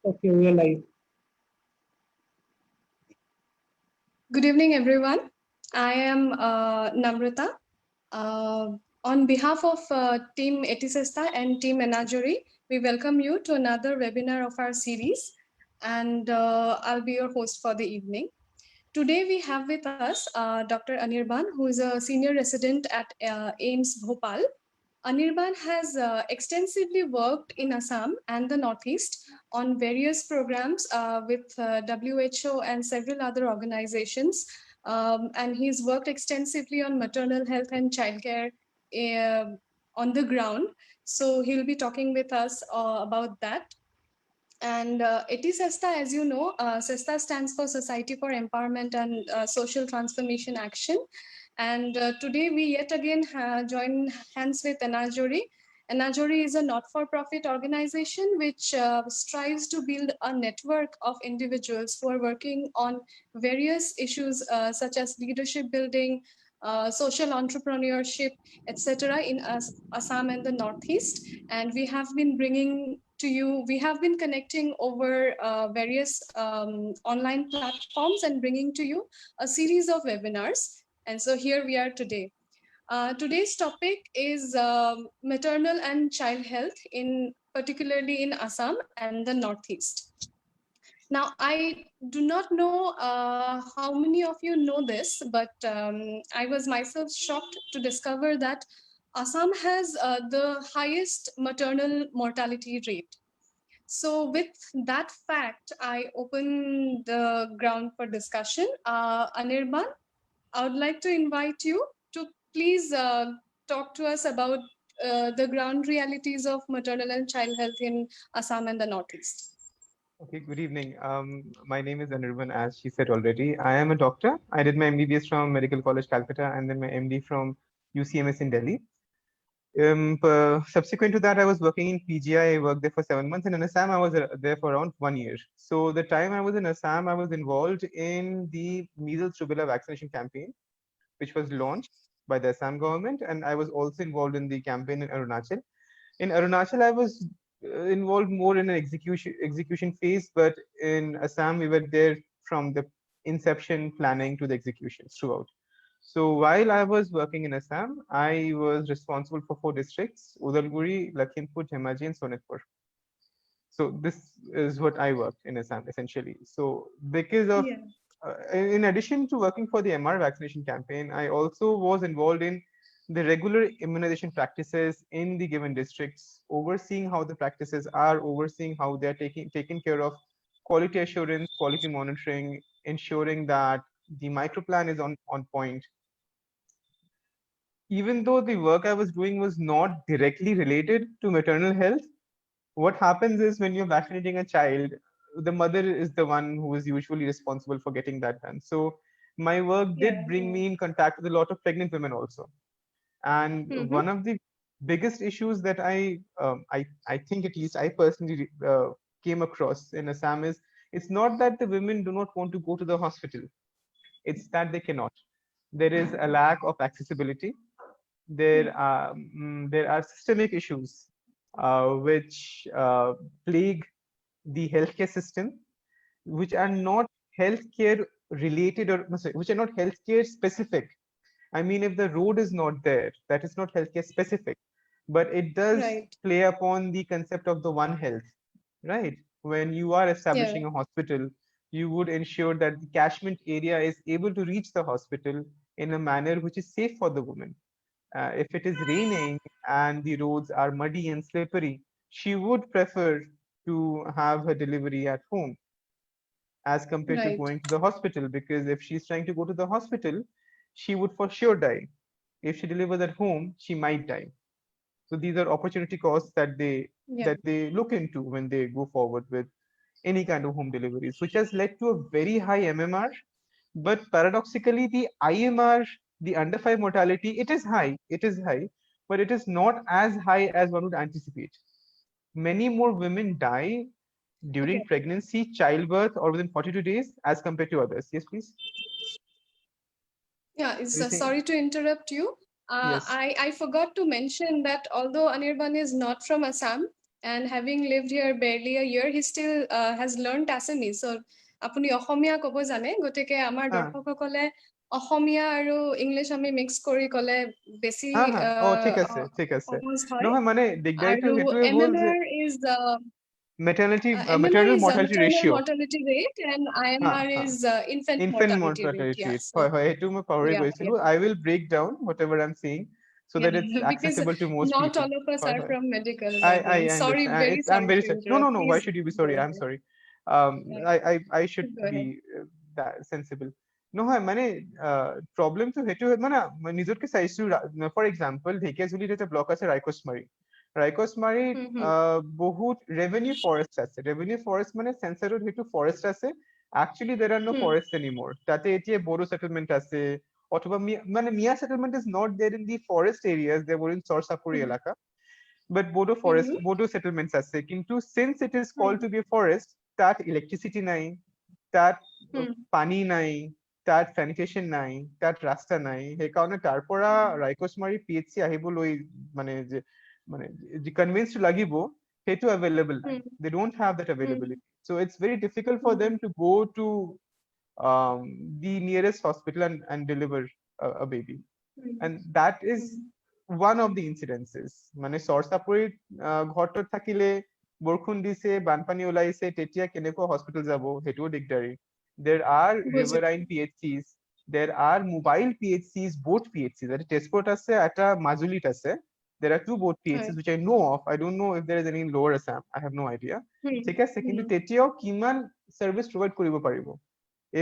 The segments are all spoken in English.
Okay, we are live. Good evening, everyone. I am Namrata. On behalf of Team Etisesta and Team Enajori, we welcome you to another webinar of our series, and I'll be your host for the evening. Today, we have with us Dr. Anirban, who is a senior resident at AIIMS Bhopal. Anirban has extensively worked in Assam and the Northeast on various programs with WHO and several other organizations. And he's worked extensively on maternal health and childcare uh, on the ground. So he'll be talking with us about that. And it is SESTA, as you know. SESTA stands for Society for Empowerment and Social Transformation Action. And today we yet again join hands with Enajori. Enajori is a not-for-profit organization which strives to build a network of individuals who are working on various issues such as leadership building, social entrepreneurship, etc. in Assam and the Northeast. And we have been connecting over various online platforms and bringing to you a series of webinars. And so here we are today. Today's topic is maternal and child health, in particularly in Assam and the Northeast. Now, I do not know how many of you know this, but I was myself shocked to discover that Assam has the highest maternal mortality rate. So, with that fact, I open the ground for discussion. Anirban, I would like to invite you to please talk to us about the ground realities of maternal and child health in Assam and the Northeast. Okay, good evening. My name is Anirban, as she said already. I am a doctor. I did my MBBS from Medical College, Calcutta, and then my MD from UCMS in Delhi. Subsequent to that, I was working in PGI. I worked there for 7 months, and in Assam, I was there for around 1 year. So the time I was in Assam, I was involved in the measles rubella vaccination campaign, which was launched by the Assam government, and I was also involved in the campaign in Arunachal. In Arunachal, I was involved more in an execution phase, but in Assam, we were there from the inception planning to the execution throughout. So while I was working in Assam, I was responsible for 4 districts: Udalguri, Lakhimpur, Dhemaji, and Sonitpur. So this is what I worked in Assam essentially. So because of, Yeah. in addition to working for the MR vaccination campaign, I also was involved in the regular immunization practices in the given districts, overseeing how the practices are, overseeing how they're taken care of, quality assurance, quality monitoring, ensuring that the microplan is on point. Even though the work I was doing was not directly related to maternal health, what happens is when you're vaccinating a child, the mother is the one who is usually responsible for getting that done. So my work did Yeah. bring me in contact with a lot of pregnant women also. And Mm-hmm. one of the biggest issues that I think at least I personally came across in Assam is, it's not that the women do not want to go to the hospital, it's that they cannot. There is a lack of accessibility. There are systemic issues which plague the healthcare system, which are not healthcare related, or sorry, which are not healthcare specific. I mean, if the road is not there, that is not healthcare specific, but it does Right. play upon the concept of the One Health, right? When you are Yeah. establishing a hospital, you would ensure that the catchment area is able to reach the hospital in a manner which is safe for the woman. If it is raining and the roads are muddy and slippery, she would prefer to have her delivery at home as compared to Right. going to the hospital, because if she's trying to go to the hospital, she would for sure die. If she delivers at home, she might die. So these are opportunity costs Yeah. that they look into when they go forward with any kind of home deliveries, which has led to a very high MMR. But paradoxically, the IMR, the under 5 mortality, it is high, but it is not as high as one would anticipate. Many more women die during Okay. pregnancy, childbirth, or within 42 days as compared to others. Yes, please. Yeah, it's, Anything? sorry to interrupt you. Yes. I forgot to mention that although Anirban is not from Assam, and having lived here barely a year, he still has learned Assamese. So আপুনি অসমীয়া ক'ব জানে, গতিকে আমাৰ দৰ্শকসকলে অসমীয়া আৰু English আমি mix কৰি ক'লে বেছি ঠিক আছে সহজ হয়। নহয় মানে দিগদাৰিটো আৰু সেইটোৱে হ'ল যে MMR is maternal MMR is mortality maternal ratio mortality rate and IMR is infant infant mortality mortality rate. rate So, হয় সেইটো মই পাহৰি গৈছিলো I will break down whatever I'm saying so that it's because accessible to most not people. all of us are হয়. from medical I background. Sorry, understand. very I'm sorry very to sorry. interrupt. No. Why Please should you be go sorry? I'm ahead. sorry. Yeah. I should Go be ahead. that sensible. নহয় মানে প্ৰব্লেমটো সেইটো মানে নিজতকে চাইছো for example ঢেকিয়াজুলিত এটা block আছে ৰাইকচমাৰীত বহুত revenue forest আছে ৰেভিনিউ ফৰেষ্ট মানে চেঞ্চাৰত সেইটো ফৰেষ্ট আছে actually there are no forests anymore তাতে এতিয়া বড়ো সেটেলমেন্ট আছে অথবা মানে মিয়া settlement is not there in the forest areas they were in চৰচাপৰি এলাকা but Bodo settlements আছে কিন্তু since it is called to be a forest তাত electricity নাই তাত পানী নাই তাত sanitation নাই তাত ৰাস্তা নাই সেইকাৰণে তাৰ পৰা ৰাইকচমাৰী PHC আহিবলৈ মানে যে convinced লাগিব সেইটো available নাই they don't have that availability so it's very difficult for them to go to the nearest hospital and deliver a baby and that is one of the incidences মানে চৰচাপৰিত ঘৰটোত থাকিলে বৰষুণ দিছে বানপানী ওলাইছে তেতিয়া কেনেকৈ হস্পিটেল যাব সেইটোও দিগদাৰি there are riverine PHCs there are mobile PHCs both PHCs that তেজপুৰত আছে এটা মাজুলীত আছে there are two both PHCs which I know of I don't know if there is any in lower Assam I have no idea ঠিক আছে কিন্তু তেতিয়াও কিমান সার্ভিস প্রোভাইড কৰিব পাৰিব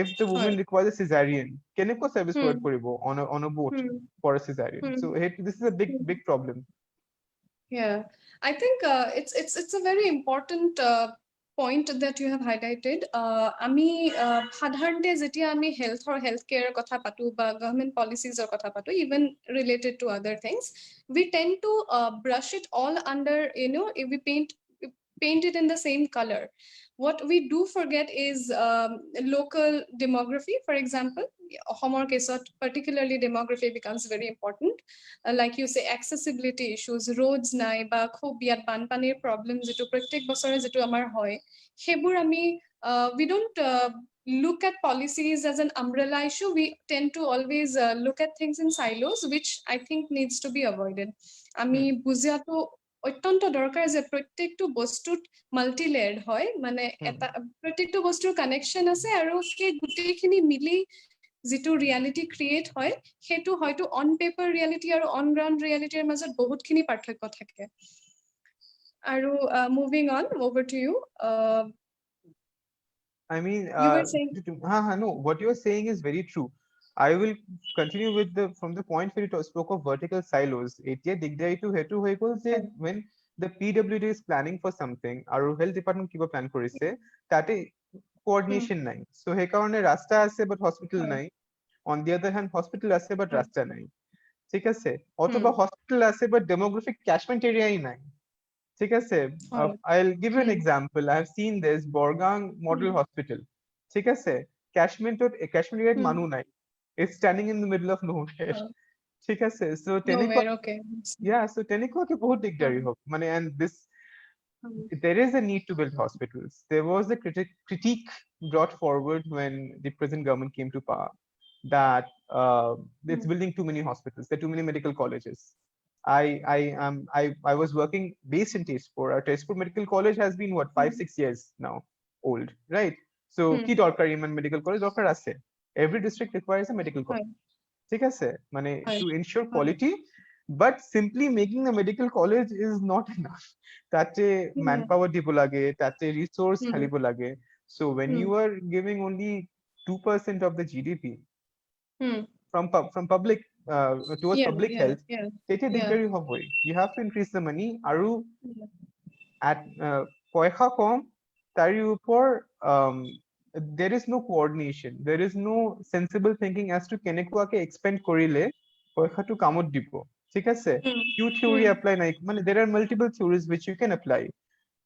if the woman requires a cesarean কেনেকৈ service provide কৰিব on a boat for a cesarean so this is a big problem yeah I think it's a very important point that you have highlighted আমি সাধাৰণতে যেতিয়া আমি health care কথা পাতো বা government policies ৰ কথা পাতো even related to other things we tend to brush it all under if we paint it in the same color what we do forget is local demography for example Homer case particularly demography becomes very important like you say accessibility issues roads নাই বা খুব ইয়াত বানপানীৰ problem যেটো প্ৰত্যেক বছৰে যেটো আমাৰ হয় সেবোৰ আমি we don't look at policies as an umbrella issue we tend to always look at things in silos which I think needs to be avoided আমি বুজিয়াটো অত্যন্ত দৰকাৰ যে প্ৰত্যেকটো বস্তুত মাল্টি লেয়াৰ্ড হয় মানে এটা প্ৰত্যেকটো বস্তুৰ কানেকশন আছে আৰু সেই গুটেইখিনি মিলি যেটো ৰিয়েলিটি ক্ৰিয়েট হয় হেতু হয়তো অন পেপাৰ ৰিয়েলিটি আৰু অন গ্ৰাউণ্ড ৰিয়েলিটিৰ মাজত বহুতখিনি পাৰ্থক্য থাকে আৰু moving on over to you I mean you were saying no what you are saying is very true I will continue with from the point where you spoke of vertical silos এতিয়া দিগদাৰিটো হেতু হৈ গ'ল যে when the PWD is planning for something আৰু health department কিবা plan কৰিছে তাতে coordination নাই so সেইকাৰণে ৰাস্তা আছে but hospital নাই on the other hand hospital আছে but ৰাস্তা নাই ঠিক আছে অথবা hospital আছে but demographic catchment area নাই ঠিক আছে I'll give you an example I have seen this Borgang Model Hospital ঠিক আছে catchment area মানুহ নাই it's standing in the middle of nowhere ঠিক আছে so তেনেকুৱা so তেনেকুৱাকে বহুত দিগদাৰি হ'ব মানে and this there is a need to build hospitals there was a critique brought forward when the present government came to power that it's building too many hospitals there are too many medical colleges I was working based in Tezpur. Our Tezpur Medical College has been what 5-6 years now old, right? So ki dorkar iman medical college dorkar ase. Every district requires a medical college. ঠিক আছে মানে to ensure quality but simply making a medical college is not enough তাতে manpower দিব লাগে তাতে resource ঢালিব লাগে so when you are giving only 2% of the GDP from public towards public health তেতিয়া দিগদাৰি হ'বই you have to increase the money আৰু at পয়সা কম তাৰি উপৰ there is no coordination there is no sensible thinking as to কেনেকুৱাকে expend কৰিলে পয়সাটো কামত দিব ঠিক আছে q theory apply নাই মানে there are multiple theories which you can apply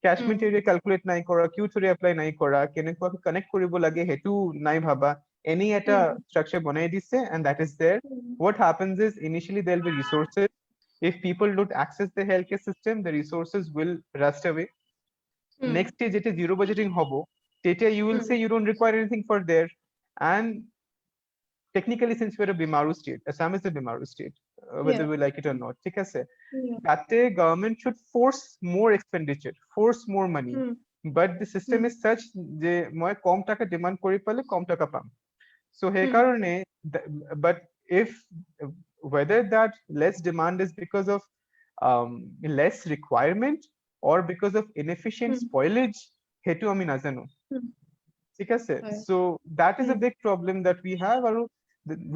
catchment area calculate নাই কৰা q theory apply নাই কৰা কেনেকুৱাকে connect কৰিব লাগে হেতু নাই ভাবা any এটা structure বনাই দিছে and that is there what happens is initially there will be resources If people don't access the healthcare system, the resources will rust away. Next stage, it is zero budgeting hobo. Tete, you will say you don't require anything for there. And technically, since we're a Bimaru state, Assam is a Bimaru state, whether we like it or not. ঠিক আছে? That government should force more expenditure, force more money. But the system is such যে মই কম টাকা demand কৰি পালে কম টাকা পাম. So সেই কারণে, but if whether that less demand is because of less requirement or because of inefficient spoilage, সেইটো আমি নাজানো. ঠিক আছে? So that is a big problem that we have, আৰু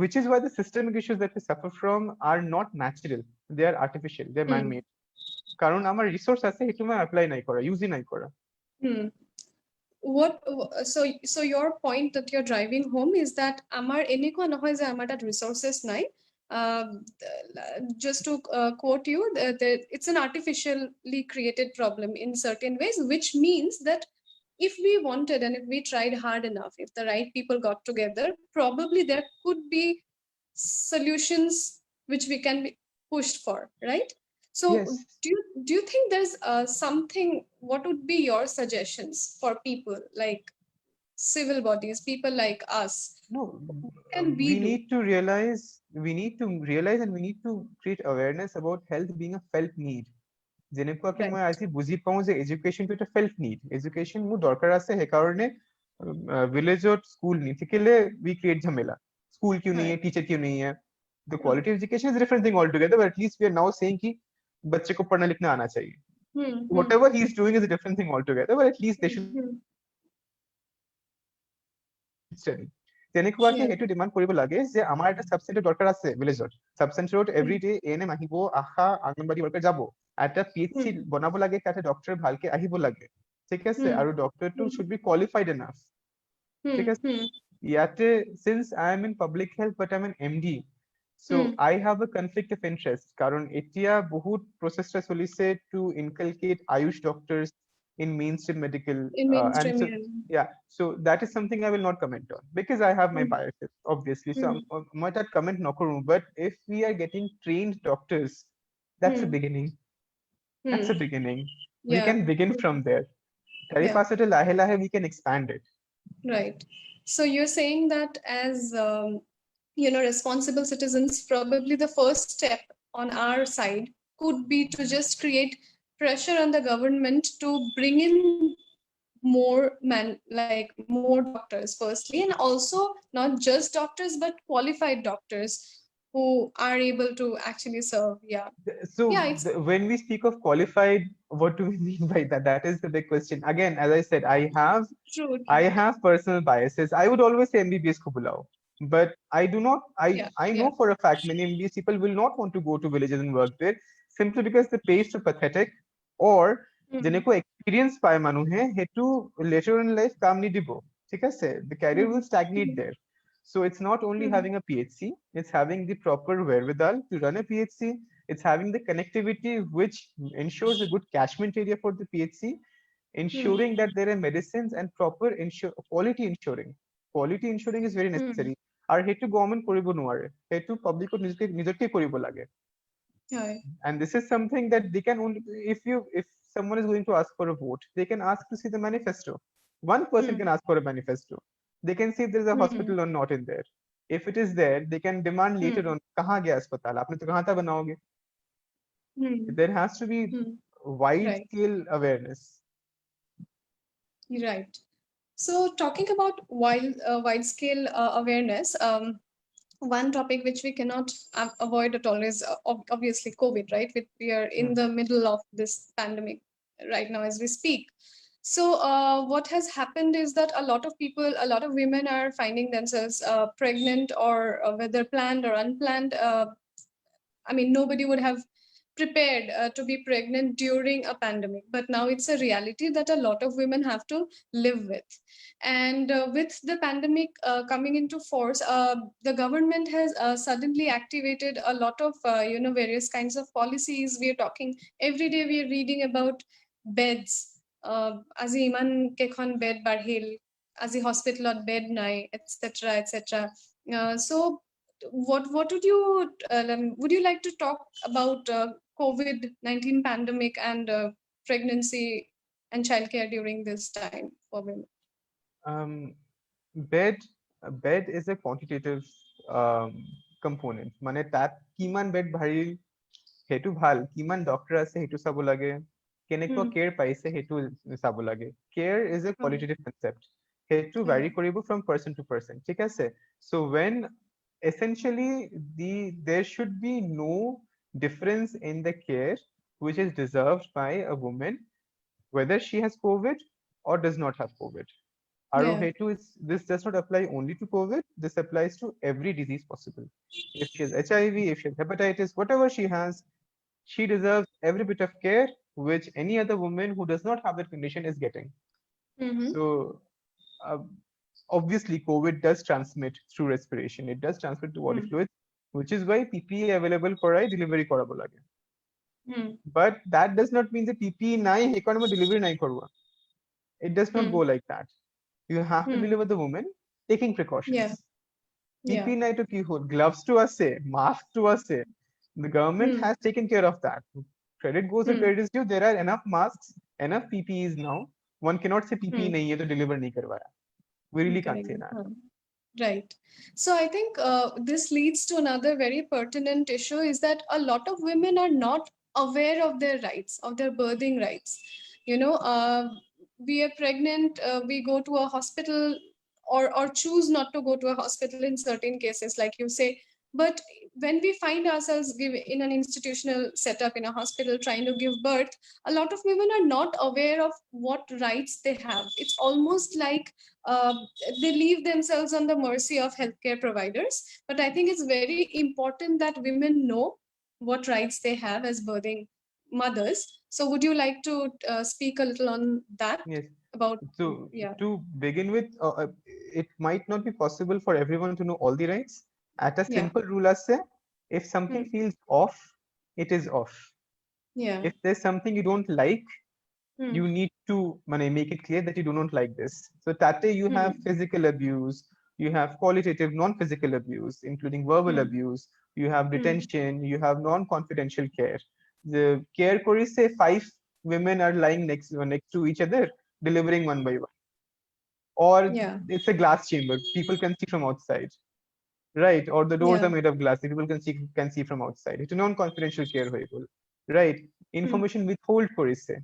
which is why the systemic issues that we suffer from are not natural, they are artificial, they are man-made. কারণ আমার resource আছে, সেইটো মই অ্যাপ্লাই নাই করা, ইউজই নাই করা. What so your point that you're driving home is that amar eniko nohoy je amar that resources nai. Just to quote you, it's an artificially created problem in certain ways, which means that if we wanted and if we tried hard enough, if the right people got together, probably there could be solutions which we can be pushed for, right? So Yes. do you think there's something, what would be your suggestions for people like civil bodies, people like us? No, Can we do? need to realize, and we need to create awareness about health being a felt need. যেনেকুৱাকে মই আজি বুজি পাওঁ যে এডুকেশ্যনটো এটা felt need, education মোৰ দৰকাৰ আছে, সেইকাৰণে ভিলেজত স্কুল নিথাকিলে উই ক্ৰিয়েট ঝামেলা, স্কুল क्यों नहीं है, टीचर क्यों नहीं है. The quality of education is a different thing altogether, but at least we are now saying कि बच्चे को पढ़ना लिखना आना चाहिए. Whatever he is doing is a different thing altogether, but at least they should study. তেনেকুৱাকে সেইটো demand কৰিব লাগে যে আমাৰ এটা সাবসেন্টাৰ দৰকাৰ আছে ভিলেজত, সাবসেন্টাৰত এভৰি ডে এএনএম আহিব, আশা আংগনবাড়ী ওয়ার্কার যাব, এটা পিএইচসি বনাব লাগে, তাতে ডক্টৰ ভালকে আহিব লাগে, ঠিক আছে, আৰু ডক্টৰটো শুড বি কোৱালিফাইড এনাফ, ঠিক আছে. ইয়াতে since I am in public health but I am an MD, so I have a conflict of interest, কারণ এতিয়া বহুত প্ৰচেষ্টা চলিছে to inculcate Ayush doctors in mainstream medical, and so, yeah, so that is something I will not comment on because I have my biases, obviously. So মই তাত comment নকৰো, but if we are getting trained doctors, that's a beginning. That's a beginning. We can begin from there. তাৰে পাছতে লাহে লাহে we can expand it. Right. So you're saying that as responsible citizens, probably the first step on our side could be to just create pressure on the government to bring in more doctors firstly, and also not just doctors but qualified doctors who are able to actually serve. So when we speak of qualified, what do we mean by that? That is the big question. Again, as I said, I have personal biases. I would always say MBBS ko bulao, but I do not. I know for a fact many MBBS people will not want to go to villages and work there simply because the pay is too pathetic, or যেনেকুৱা experience পায় মানুহে হেতু later in life কাম নিদিব, ঠিক আছে, the career will stagnate there. So it's not only having a PhD, it's having the proper wherewithal to run a PhD, it's having the connectivity which ensures a good catchment area for the PhD, ensuring that there are medicines and proper quality ensuring. Quality ensuring is very necessary. আর হেতু government কৰিব নোৱাৰে, হেতু পাব্লিকত নিজকে কৰিব লাগে. And this is something that they can only, if someone is going to ask for a vote, they can ask to see the manifesto. One person can ask for a manifesto. They can see if there is a hospital or not in there. If it is there, they can demand later on, kahan gaya अस्पताल, आपने तो कहाँ था बनाओगे? There has to be wide scale awareness. Right. So talking about wide scale awareness, one topic which we cannot avoid at all is obviously COVID, right? We are in the middle of this pandemic right now as we speak. So what has happened is that a lot of women are finding themselves pregnant, or whether planned or unplanned. I mean, nobody would have prepared to be pregnant during a pandemic, but now it's a reality that a lot of women have to live with. And with the pandemic coming into force, the government has suddenly activated a lot of various kinds of policies. We are talking every day, we are reading about beds. আজি ইমান কেইখন bed বাঢ়িল, আজি hospitalত bed নাই, etc. So what would you like to talk about COVID-19 pandemic and pregnancy and childcare during this time for women? Um, bed bed is a quantitative um, component. মানে তাত কিমান bed ভাৰী সেইটো ভাল, কিমান ডক্টৰ আছে সেইটো চাব লাগে, কেনেকুৱা Hmm. কেয়াৰ পাইছে সেইটো চাব লাগে। Care is a Hmm. Qualitative concept, সেইটো Yeah. ভ্যাৰি কৰিব ফ্ৰম পাৰ্চন টু পাৰ্চন, ঠিক আছে। চ' when essentially there should be no difference in the care which is deserved by a woman whether she has COVID or does not have COVID. Yeah. This does not apply only to COVID. This applies to every disease possible. If she has HIV, if she has hepatitis, whatever she has, she deserves every bit of care which any other woman who does not have that condition is getting. Mm-hmm. So, uh, obviously, COVID does transmit through respiration. It does transmit to body fluids, which is why PPE available for a delivery korabo lage. But that does not mean that PPE nai he karone delivery nai korwa. It does not go like that. You have to deliver the woman taking precautions. Yeah. Yeah. PPE নাই to কি হল, gloves to আছে, mask to আছে. The government has taken care of that. Credit goes where credit is due. There are enough masks, enough PPEs now. One cannot say PPE nahi hai to deliver nahi karwaya. We really can't say that. Right. So I think this leads to another very pertinent issue is that a lot of women are not aware of their rights, of their birthing rights. You know, we are pregnant, we go to a hospital or choose not to go to a hospital in certain cases, like you say. But when we find ourselves in an institutional setup in a hospital trying to give birth, a lot of women are not aware of what rights they have. It's almost like uh, they leave themselves on the mercy of healthcare providers. But I think it's very important that women know what rights they have as birthing mothers. So, would you like to speak a little on that? Yes. About So yeah. to begin with, it might not be possible for everyone to know all the rights. At a Yeah. simple rule as say, if something feels off, it is off. Yeah. If there's something you don't like, you need to make it clear that you do not like this. So tate you have physical abuse, you have qualitative non-physical abuse, including verbal abuse, you have detention, you have non-confidential care. The care kori say 5 women are lying next to each other, delivering one by one. Or Yeah. it's a glass chamber, people can see from outside. Right, or the doors Yeah. are made of glass, people can see from outside. It's a non-confidential care vehicle, right? Information withhold করেছে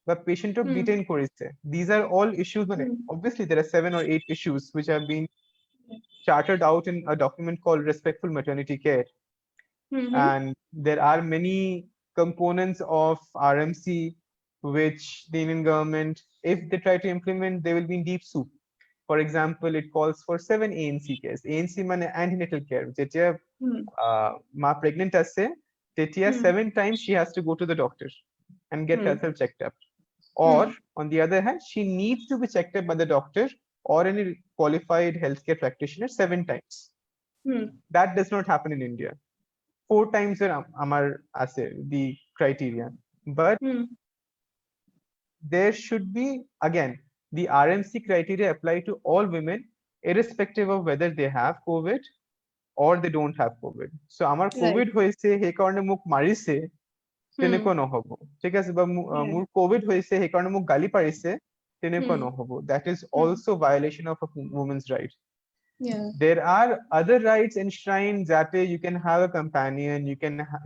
বা patient detain করেছে. These are all issues. Obviously, there are 7 or 8 issues which have been charted out in a document called Respectful Maternity Care. And there are many components of RMC which the Indian government, if they try to implement, they will be in deep soup. For example, it calls for 7 ANC cares. ANC মানে antenatal care. যেতিয়া মা pregnant আছে, তেতিয়া 7 times she has to go to the doctor and get herself checked up. Or on the other hand, she needs to be checked up by the doctor or any qualified healthcare practitioner 7 times. That does not happen in India. 4 times আমার আছে the criteria. But there should be, again, the RMC criteria apply to all women, irrespective of whether they have COVID or they don't have COVID. So আমার COVID হয়েছে সেই কারণে মোক মাৰিছে তেনেকুৱা নহব, ঠিক আছে, বা মোৰ COVID হয়েছে সেই কারণে মোক গালি পাৰিছে তেনেকুৱা নহব. That is also violation of a woman's right. Yeah. There are other rights enshrined that you can have a companion,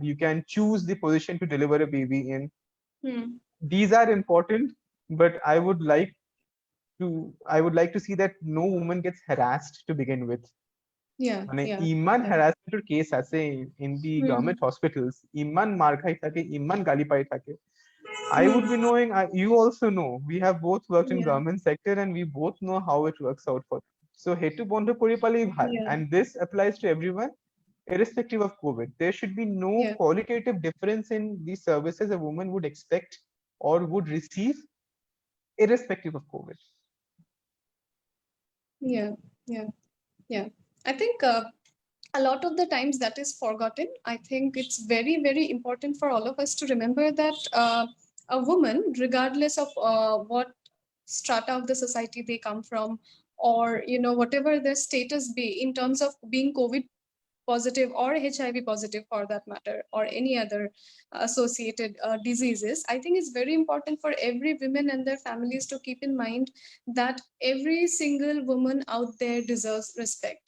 you can choose the position to deliver a baby in. These are important, but I would like to see that no woman gets harassed to begin with. Yeah. Iman harassment case আছে in the government hospitals, ইমান মার খাই থাকে, ইমান গালি পাই থাকে. I would be knowing, you also know, we have both worked in government sector and we both know how it works out for them. So hetu বন্ধ কৰি পালেই ভাল. And this applies to everyone irrespective of COVID. There should be no qualitative difference in the services a woman would expect or would receive irrespective of COVID. Yeah. I think a lot of the times that is forgotten. I think it's very, very important for all of us to remember that a woman, regardless of what strata of the society they come from, or whatever their status be in terms of being COVID positive or HIV positive for that matter, or any other associated diseases, I think it's very important for every women and their families to keep in mind that every single woman out there deserves respect.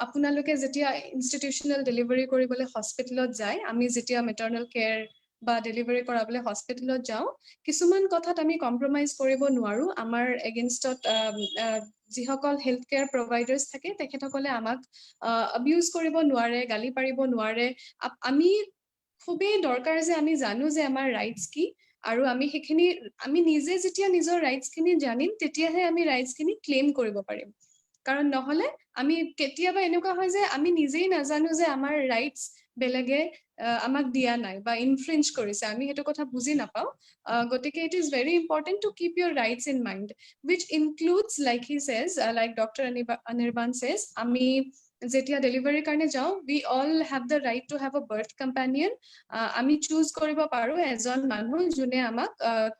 আপোনালোকে যেতিয়া institutional delivery কৰিবলৈ হস্পিটেলত যায়, আমি যেতিয়া মেটাৰ্নেল care বা delivery কৰাবলৈ হস্পিটেলত যাওঁ, কিছুমান কথাত আমি কম্প্ৰমাইজ কৰিব নোৱাৰো। আমাৰ এগেইনষ্টত যিসকল হেল্থ কেয়াৰ প্ৰভাইডাৰ্ছ থাকে তেখেতসকলে আমাক আবিউজ কৰিব নোৱাৰে, গালি পাৰিব নোৱাৰে। আমি খুবেই দৰকাৰ যে আমি জানো যে আমাৰ ৰাইটছ কি, আৰু আমি সেইখিনি আমি নিজে যেতিয়া নিজৰ ৰাইটছখিনি জানিম তেতিয়াহে আমি ৰাইটছখিনি ক্লেইম কৰিব পাৰিম। কাৰণ নহলে আমি কেতিয়াবা এনেকুৱা হয় যে আমি নিজেই নাজানো যে আমাৰ ৰাইটছ বেলেগে আমাক দিয়া নাই বা ইনফ্ৰিঞ্জ কৰিছে, আমি সেইটো কথা বুজি নাপাওঁ। গতিকে it is very important to keep your rights in mind, which includes, like he says, like Dr. Anirban says, আমি যেতিয়া ডেলিভাৰীৰ কাৰণে যাওঁ, we all have the right to have a birth companion. আমি চুজ কৰিব পাৰো এজন মানুহ যোনে আমাক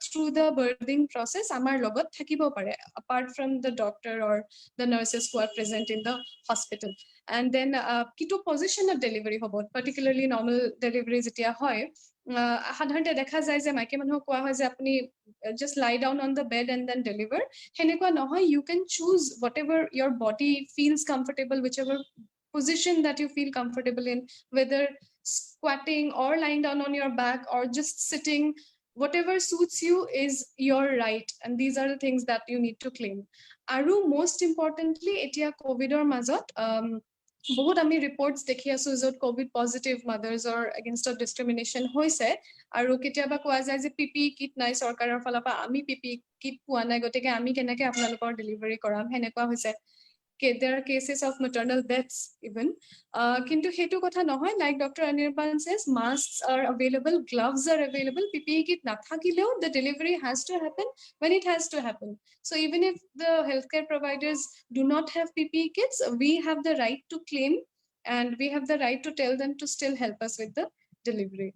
through the birthing process আমাৰ লগত থাকিব পাৰে, apart from the doctor or the nurses who are present in the hospital. And then কিটো পজিশনত ডেলিভাৰী হ'ব, particularly normal delivery যেতিয়া হয়, সাধাৰণতে দেখা যায় যে মাইকী মানুহক কোৱা হয় যে আপুনি just lie down on the bed and then deliver. সেনেকুৱা নহয়, you can choose whatever your body feels comfortable, whichever position that you feel comfortable in, whether squatting or lying down on your back or just sitting, whatever suits you is your right, and these are the things that you need to claim. Aru most importantly, etia covidor mazot বহুত আমি reports দেখি আছো য'ত Covid positive মাদাৰ্ছৰ এগেইনষ্টত discrimination হৈছে, আৰু কেতিয়াবা কোৱা যায় যে পিপি কিট নাই চৰকাৰৰ ফালৰ পৰা, আমি পিপি কিট পোৱা নাই, গতিকে আমি কেনেকে আপোনালোকৰ ডেলিভাৰী কৰাম, সেনেকুৱা হৈছে। There are cases of maternal deaths even. Kintu hetu kotha nohoy, like Dr. Anirban says, masks are available, gloves are available, PPE kit nathakileo the delivery has to happen when it has to happen. So even if the healthcare providers do not have PPE kits, we have the right to claim, and we have the right to tell them to still help us with the delivery.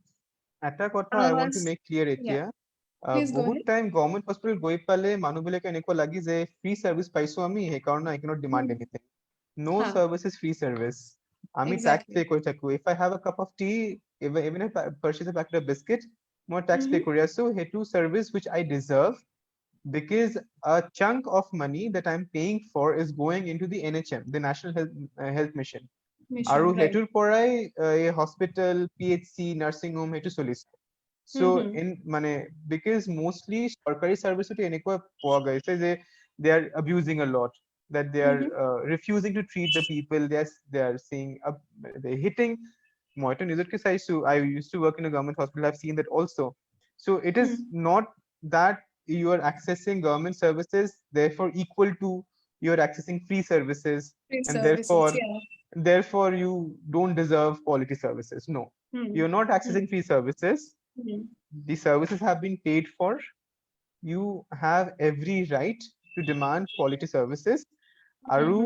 Eta kotha I want to make clear etia. Please go বহুত ahead. Time government hospital গৈ পালে মানুহবিলাকে এনেকুৱা লাগি যে free service পাইছো আমি, সেইকাৰণে I cannot demand anything. No service is free service. আমি টেক্স পে কৰি থাকো। If I have a cup of tea, even if purchase a packet of biscuit, মই টেক্স পে কৰি আছো, সেইটো service which I deserve because a chunk of money that I'm paying for is going into the NHM, the National Health Mission. আৰু সেইটোৰ পৰাই এই hospital, PHC, nursing home সেইটো চলিছে। So in মানে because mostly সরকারি সার্ভিসতে এনেকুৱা পোৱা গৈছে যে they are abusing a lot, that they are refusing to treat the people, they are saying they hitting. মইতো নিজকে চাইছো, I used to work in a government hospital, I've seen that also. So it is not that you are accessing government services therefore equal to you are accessing free services, and therefore you don't deserve quality services. No, you're not accessing free services. The services have been paid for. You have every right to demand quality services. Aru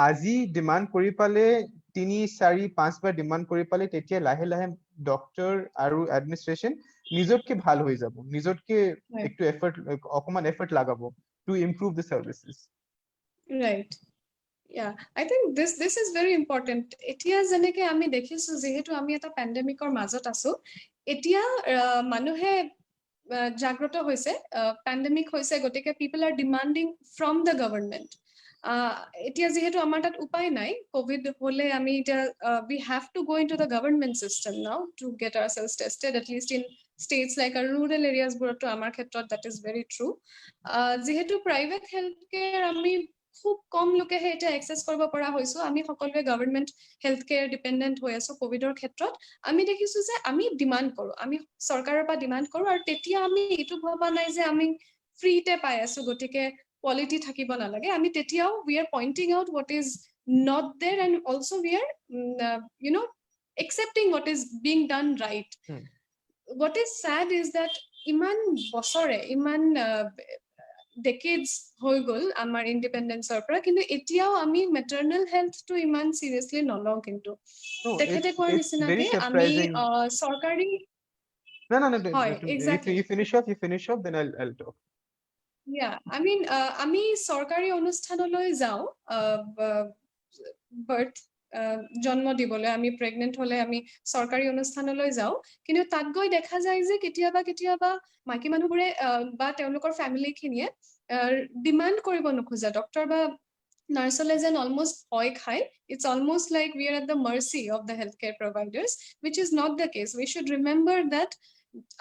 আজি demand কৰি পালে 3-4-5 বাৰ demand কৰি পালে তেতিয়া লাহে লাহে doctor আৰু administration নিজতকে ভাল হৈ যাব, নিজতকে একটু এফৰ্ট অকমান এফৰ্ট লাগাব to improve the services. Right. Yeah, I think this is very important. এতিয়া যেনেকে আমি দেখিছো যেহেতু আমি এটা পেণ্ডেমিকৰ মাজত আছো, এতিয়া মানুহে জাগ্ৰত হৈছে, পেণ্ডেমিক হৈছে, গতিকে people R demanding from the government. এতিয়া যেহেতু আমাৰ তাত উপায় নাই, কোভিড হলে আমি এতিয়া we have to go into the government system now to get ourselves tested, at least in states like our rural areas বোৰতো আমাৰ ক্ষেত্ৰত that is very true. যেহেতু প্ৰাইভেট হেল্থ কেয়াৰ আমি খুব কম লোকেহে এটা এক্সেছ কৰিব পৰা হৈছো, আমি সকলোৱে গভৰ্ণমেণ্ট হেল্থ কেয়াৰ ডিপেণ্ডেণ্ট হৈ আছো কোভিডৰ ক্ষেত্ৰত। আমি দেখিছো যে আমি ডিমাণ্ড কৰো, আমি চৰকাৰৰ পৰা ডিমাণ্ড কৰো, আৰু তেতিয়া আমি এইটো ভবা নাই যে আমি ফ্ৰীতে পাই আছো গতিকে কোৱালিটি থাকিব নালাগে। আমি তেতিয়াও we are pointing out what is not there, and also we are accepting what is being done right. What is sad is that ইমান বছৰে, ইমান decades হৈ গল আমাৰ ইন্ডিপেন্ডেন্সৰ পৰা, কিন্তু এতিয়াও আমি মেটাৰ্নেল হেল্থটো ইমান সিৰিয়াসলি নলওঁ। কিন্তু তেখেতে কোৱাৰ নিচিনাকে আমি চৰকাৰী you finish off then I'll talk. Yeah, I mean আমি চৰকাৰী অনুষ্ঠানলৈ যাওঁ বাৰ্থ জন্ম দিবলৈ আমি প্ৰেগনেন্ট হলে আমি চৰকাৰী অনুষ্ঠানলৈ যাওঁ কিন্তু তাত গৈ দেখা যায় যে কেতিয়াবা মাইকী মানুহবোৰে বা তেওঁলোকৰ ফেমিলি খিনিয়ে ডিমান্ড কৰিব নোখোজে ডক্টৰ বা নাৰ্ছলে যেন অলমোষ্ট ভয় খায় it's almost like we are at the mercy of the healthcare providers which is not the case we should remember that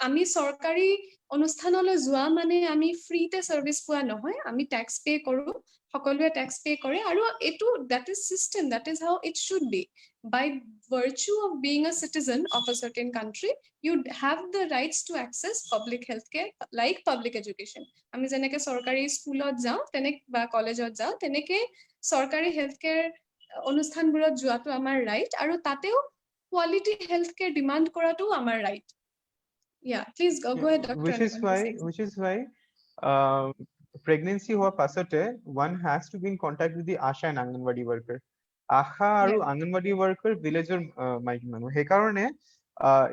আমি চৰকাৰী অনুষ্ঠানলৈ যোৱা মানে আমি ফ্ৰীতে সাৰ্ভিস পোৱা নহয় আমি ট্যাক্স পে কৰো সকলোৱে ট্যাক্স পে কৰে আৰু এটো that is system that is how it should be by virtue of being a citizen of a certain country you have the rights to access public healthcare like public education আমি যেনেকে চৰকাৰী স্কুলত যাওঁ তেনে বা কলেজত যাওঁ তেনেকে চৰকাৰী হেলথকেয়াৰ অনুষ্ঠানবোৰত যোৱাটো আমাৰ ৰাইট আৰু তাতেও কোৱালিটি হেলথকেয়াৰ ডিমান্ড কৰাটো আমাৰ right Yeah, please go Yeah, ahead, Dr. which is Anirban. why pregnancy হোৱা পাছতে one has to be in contact with the ASHA and Anganwadi worker. ASHA আৰু Yeah. Anganwadi worker villager মাইকী মানুহ সেইকাৰণে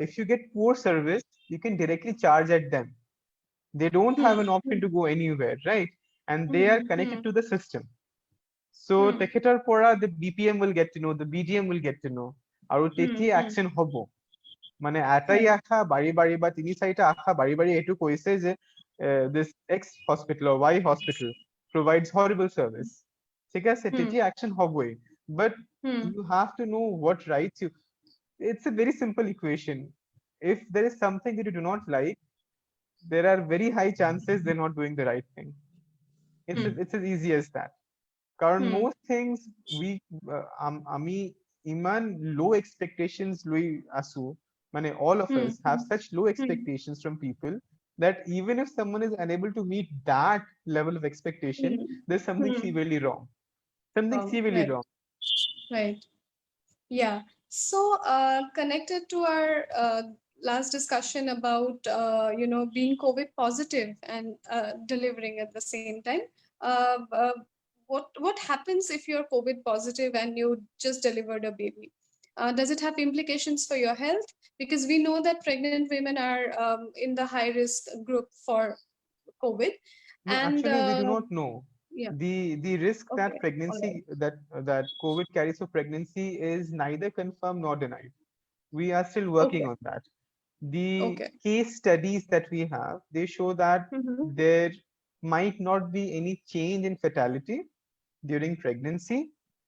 if you get poor service you can directly charge at them. They don't have an option to go anywhere, right? And they are connected to the system. So তেখেতৰ পৰা the BPM will get to know, the BDM will get to know আৰু তেতিয়া action হ'ব মানে এটাই আশা বাড়ি বাড়ি বা তিনি চাৰিটা আশা বাড়ি বাড়ি এইটো কৈছে যে this X hospital or Y hospital provides horrible service ঠিক আছে তেতিয়া action হবই but you have to know what rights you it's a very simple equation if there is something that you do not like there are very high chances they're not doing the right thing it's as easy as that কারণ most things we আমি ইমান low expectations লৈ আছো মানে all of us have such low expectations from people that even if someone is unable to meet that level of expectation there's something severely wrong Right. wrong Right. Yeah. So connected to our last discussion about being COVID positive and delivering at the same time. What happens if you're COVID positive and you just delivered a baby? Does it have implications for your health? Because we know that pregnant women are in the high risk group for COVID. No, And actually we do not know yeah. the risk that Okay. pregnancy Alright. that COVID carries for pregnancy is neither confirmed nor denied. We are still working Okay. on that. The Okay. case studies that we have, they show that there might not be any change in fatality during pregnancy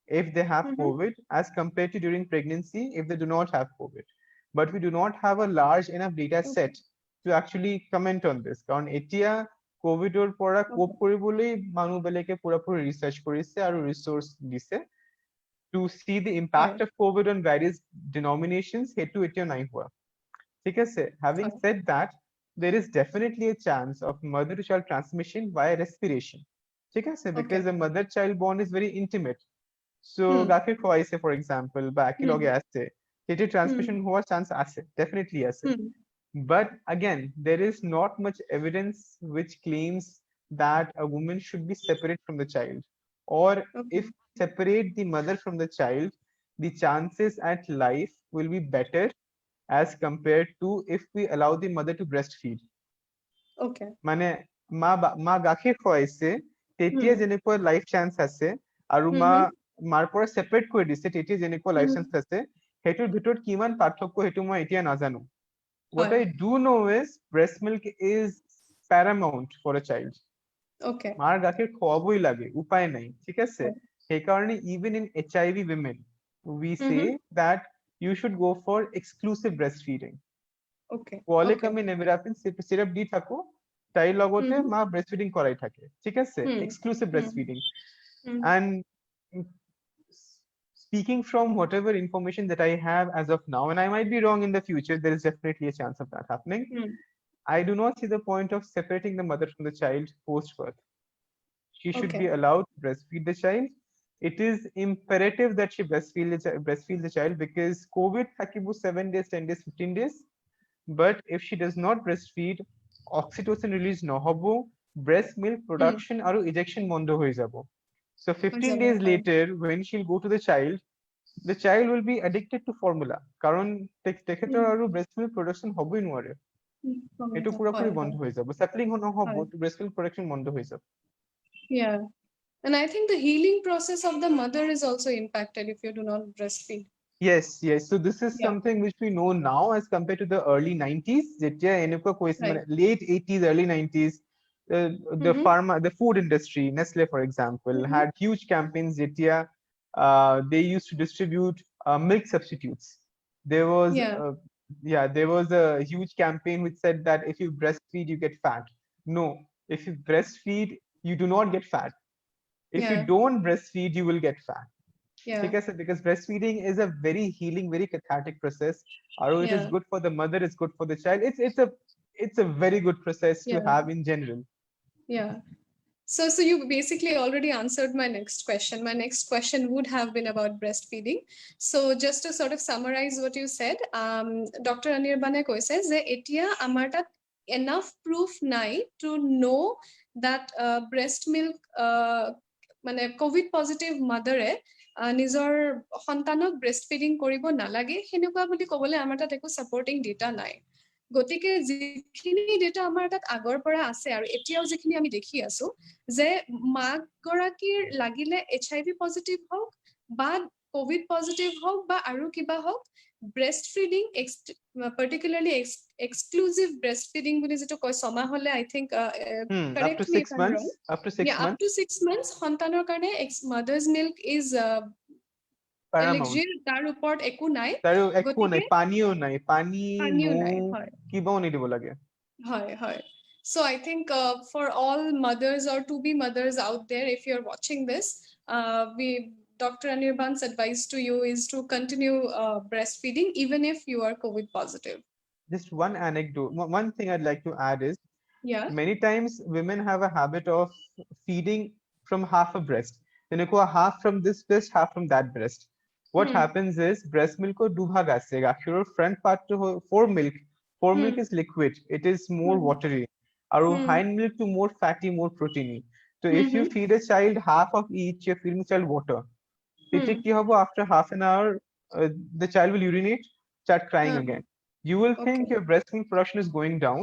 if they have COVID as compared to during pregnancy if they do not have COVID. But we do not have a large enough data set to actually comment on this. কারণ এতিয়া কোভিডৰ পৰা কোপ কৰিবলৈ মানুহবিলাকে পুৰাপুৰি research কৰিছে আৰু resource দিছে to see the impact of COVID on various denominations সেইটো এতিয়া নাই হোৱা ঠিক আছে having said that there is definitely a chance of mother to child transmission via respiration ঠিক আছে because a mother child bond is very intimate so গাখীৰ খোৱাইছে for example বা একেলগে আছে সেইটো transmission হোৱাৰ chance আছে definitely আছে but again there is not much evidence which claims that a woman should be separate from the child or if separate the mother from the child the chances at life will be better as compared to if we allow the mother to breastfeed. Okay. মানে মা গাখীৰ খোৱাইছে তেতিয়া যেনেকুৱা life chance আছে আৰু মাৰ পৰা separate কৰি দিছে তেতিয়া যেনেকুৱা লাইফ চান্স আছে হেতুৰ ভিতৰত কিমান পাৰ্থক্য হেতু মই এতিয়া নাজানো what I do know is breast milk is paramount for a child okay মাৰ গাখীৰ খোৱাবই লাগে উপায় নাই ঠিক আছে সেইকাৰণে even in HIV women we say that you should go for exclusive breastfeeding okay পোৱালিক আমি নেমিৰাপিন সিরাপ দি থাকো তাইৰ লগতে মা breastfeeding কৰাই থাকে ঠিক আছে exclusive breastfeeding and speaking from whatever information that I have as of now and I might be wrong in the future there is definitely a chance of that happening I do not see the point of separating the mother from the child post birth she should be allowed to breastfeed the child it is imperative that she breastfeed the child because COVID থাকিব 7 days 10 days 15 days but if she does not breastfeed oxytocin release নহব breast milk production আৰু ejection বন্ধ হৈ যাব so 15 days later when she'll go to the child will be addicted to formula কারণ তেখেতৰ আৰু breast milk production হবই নোৱাৰে এটো পুৰাপুৰি বন্ধ হৈ যাব সাপ্লিং নহব to breast milk production বন্ধ হৈ যাব yeah And I think the healing process of the mother is also impacted if you do not breastfeed. Yes, yes. So this is Yeah. something which we know now as compared to the early 90s. যেতিয়া এনেকুৱা কৈছিল Right. মানে late 80s, early 90s, the Mm-hmm. pharma, the food industry, Nestle, for example, Mm-hmm. had huge campaigns. যেতিয়া they used to distribute milk substitutes. There was, Yeah. yeah, there was a huge campaign which said that if you breastfeed, you get fat. No, if you breastfeed, you do not get fat. If you Yeah. don't breastfeed, you will get fat. Yeah. Because breastfeeding is a very healing, very cathartic process. Or it is Yeah. good for the mother, it's good for the child. It's a very good process to Yeah. have in general. Yeah. So you basically already answered my next question. My next question would have been about breastfeeding. So just to sort of summarize what you said, Dr. Anirbane কৈছে যে এতিয়া আমাৰ তাত enough proof নাই to know that breast milk মানে COVID positive mother নিজৰ সন্তানক breastfeeding কৰিব নালাগে সেনেকুৱা বুলি ক'বলৈ আমাৰ তাত একো supporting data নাই। গতিকে যিখিনি ডেটা আমাৰ তাত আগৰ পৰা আছে আৰু এতিয়াও যিখিনি আমি দেখি আছো যে মাক গৰাকীৰ লাগিলে HIV পজিটিভ হওক বা কোভিড পজিটিভ হওক বা আৰু কিবা হওক breast feeding particularly exclusive breast feeding বুলি যিটো কয় ছমাহলে I think Up to correct me if six I am wrong months, up to 6 months, up to 6 months সন্তানৰ কাৰণে মাদাৰ্স মিল্ক ইজ paramount. এলিজিৰ তাৰ ওপৰত একো নাই তাৰো একো নাই, গতিকে পানীও নাই, পানী পানীও নাই নোম হয় কিবাও নিদিব লাগে। Hi, hi. So I think for all mothers or to be mothers out there, if you're watching this, we Dr. Anirban's advice to you is to continue breastfeeding even if you are COVID positive. Just one anecdote, one thing I'd like to add is Yeah. many times women have a habit of feeding from half a breast. তেনেকুৱা half from this breast, half from that breast. What Hmm. happens is breast milk or দুভাগ আছে, গাখীৰৰ front part to foremilk. Foremilk Hmm. is liquid, it is more Hmm. watery. আৰু Hmm. hind milk to more fatty, more proteiny. So if you Hmm. feed a child half of each, you're feeding a child water. তেতিয়া Hmm. কি হ'ব, after half an hour, the child will urinate, start crying again. You will think Okay. your breast milk production is going down.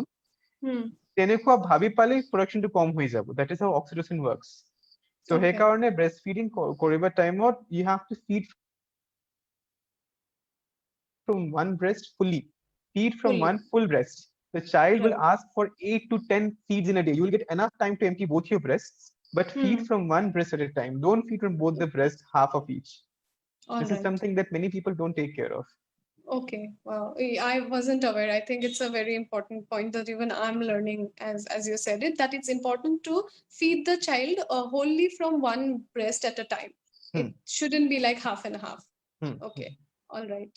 Hmm. তেনেকুৱা ভাবি পালে প্ৰডাকশ্যনটো কম হৈ যাব। That is how oxytocin works. So Okay. সেইকাৰণে breast feeding কৰিব টাইমত you have to feed from one breast fully. Feed from Fully. one full breast. The child will Right. ask for 8 to 10 feeds in a day. You will get enough time to empty both your breasts, but feed Hmm. from one breast at a time. Don't feed from both the breasts, half of each. All This is right. something that many people don't take care of. Okay, wow. I wasn't aware. I think it's a very important point that even I'm learning as you said it, that it's important to feed the child wholly from one breast at a time. It Hmm. shouldn't be like half and half. Hmm. Okay, all right.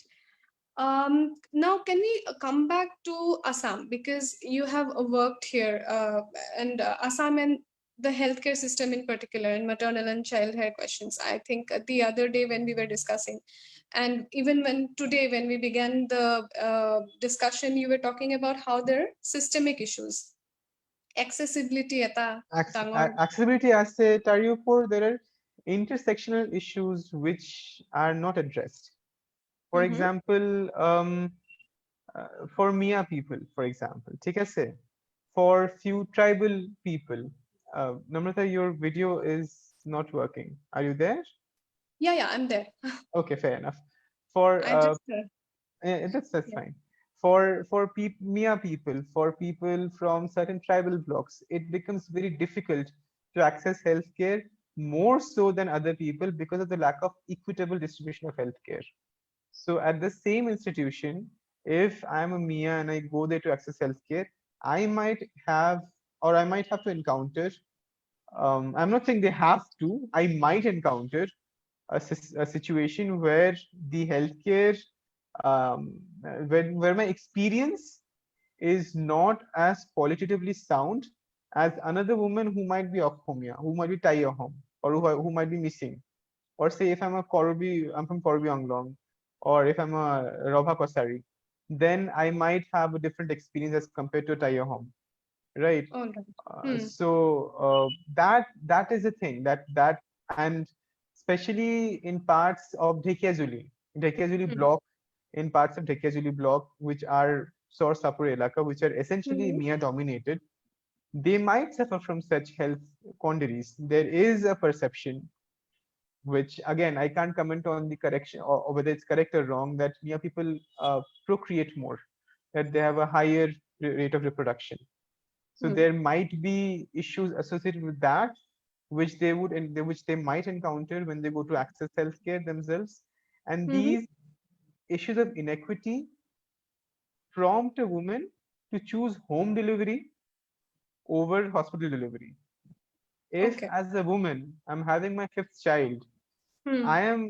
Now can we come back to Assam because you have worked here and Assam and the healthcare system in particular and maternal and child care questions. I think the other day when we were discussing and even when today when we began the discussion you were talking about how there are systemic issues accessibility eta dangor Accessibility আছে, তার উপর there are intersectional issues which are not addressed. For Mhm. example, for Mia people, for example, ঠিক আছে? For few tribal people, Namrata, your video is not working. Are you there? Yeah, I'm there. Okay, fair enough. For I just that's yeah. fine. For Mia people, for people from certain tribal blocks, it becomes very difficult to access healthcare more so than other people because of the lack of equitable distribution of healthcare. So at the same institution, if I'm a Mia and I go there to access healthcare, I might have or I might have to encounter. I'm not saying they have to. I might encounter a situation where the healthcare, where my experience is not as qualitatively sound as another woman who might be Okhomia, who might be Taiyahom, or who might be missing. Or say if I'm from Korbi Anglong, or if I'm a Robha Kosari, then I might have a different experience as compared to Taiyahom, right? All right. That is the thing that and especially in parts of Dhekiajuli Hmm. block, in parts of Dhekiajuli block which are Sor Sapur Elaka, which are essentially Mhm. Mia dominated, they might suffer from such health quandaries. There is a perception, which again I can't comment on the correction or whether it's correct or wrong, that people procreate more, that they have a higher rate of reproduction. So Hmm. there might be issues associated with that, which which they might encounter when they go to access healthcare themselves. And Mhm. these issues of inequity prompt a woman to choose home delivery over hospital delivery. If Okay. as a woman I'm having my fifth child, Hmm. I am,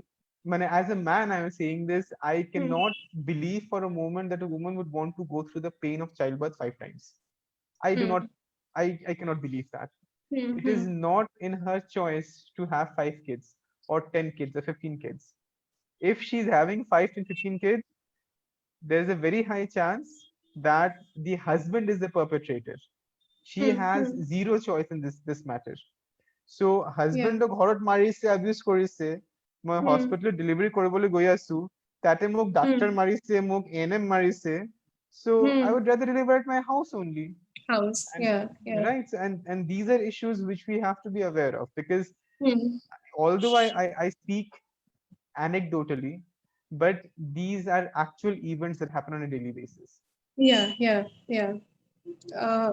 as a man, I am saying this, I Hmm. cannot believe for a moment that a woman would want to go through the pain of childbirth 5 times. I do not, Hmm. I cannot believe that. Hmm. It is Hmm. not in her choice to have 5 kids or 10 kids or 15 kids. If she's having 5 to 15 kids, there's a very high chance that the husband is the perpetrator. She Hmm. has Hmm. zero choice in this matter. So Yeah. হাজবেণ্ডক ঘৰত মাৰিছে, abuse কৰিছে, মই Hmm. হস্পিটেলত delivery কৰিবলৈ গৈ আছো, তাতে মোক ডাক্তৰ Hmm. মাৰিছে, মোক এএনএম মাৰিছে, so I Hmm. would rather deliver at my house only. House. And Yeah. Yeah. right, and these are issues which we have to be aware of, because Hmm. although I speak anecdotally, but these are actual events that happen on a daily basis. Yeah. Yeah. Yeah. Uh,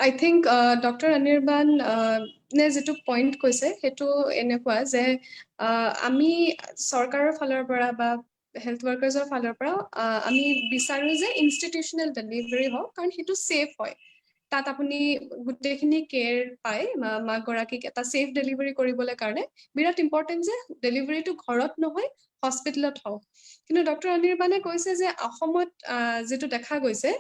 I think Dr. Anirban নে যিটো point কৈছে সেইটো এনেকুৱা যে আমি চৰকাৰৰ ফালৰ পৰা বা হেল্থ ৱৰ্কাৰ্ছৰ ফালৰ পৰা আমি বিচাৰো যে ইনষ্টিটিউচনেল ডেলিভাৰী হওক, কাৰণ সেইটো ছেফ হয়। তাত আপুনি গোটেইখিনি কেয়াৰ পায়, মাক গৰাকীক এটা ছেফ ডেলিভাৰী কৰিবলৈ কাৰণে বিৰাট ইম্পৰ্টেণ্ট যে ডেলিভাৰীটো ঘৰত নহয় হস্পিটেলত হওক। কিন্তু ডক্টৰ অনিৰ্বাণে কৈছে যে অসমত যিটো দেখা গৈছে,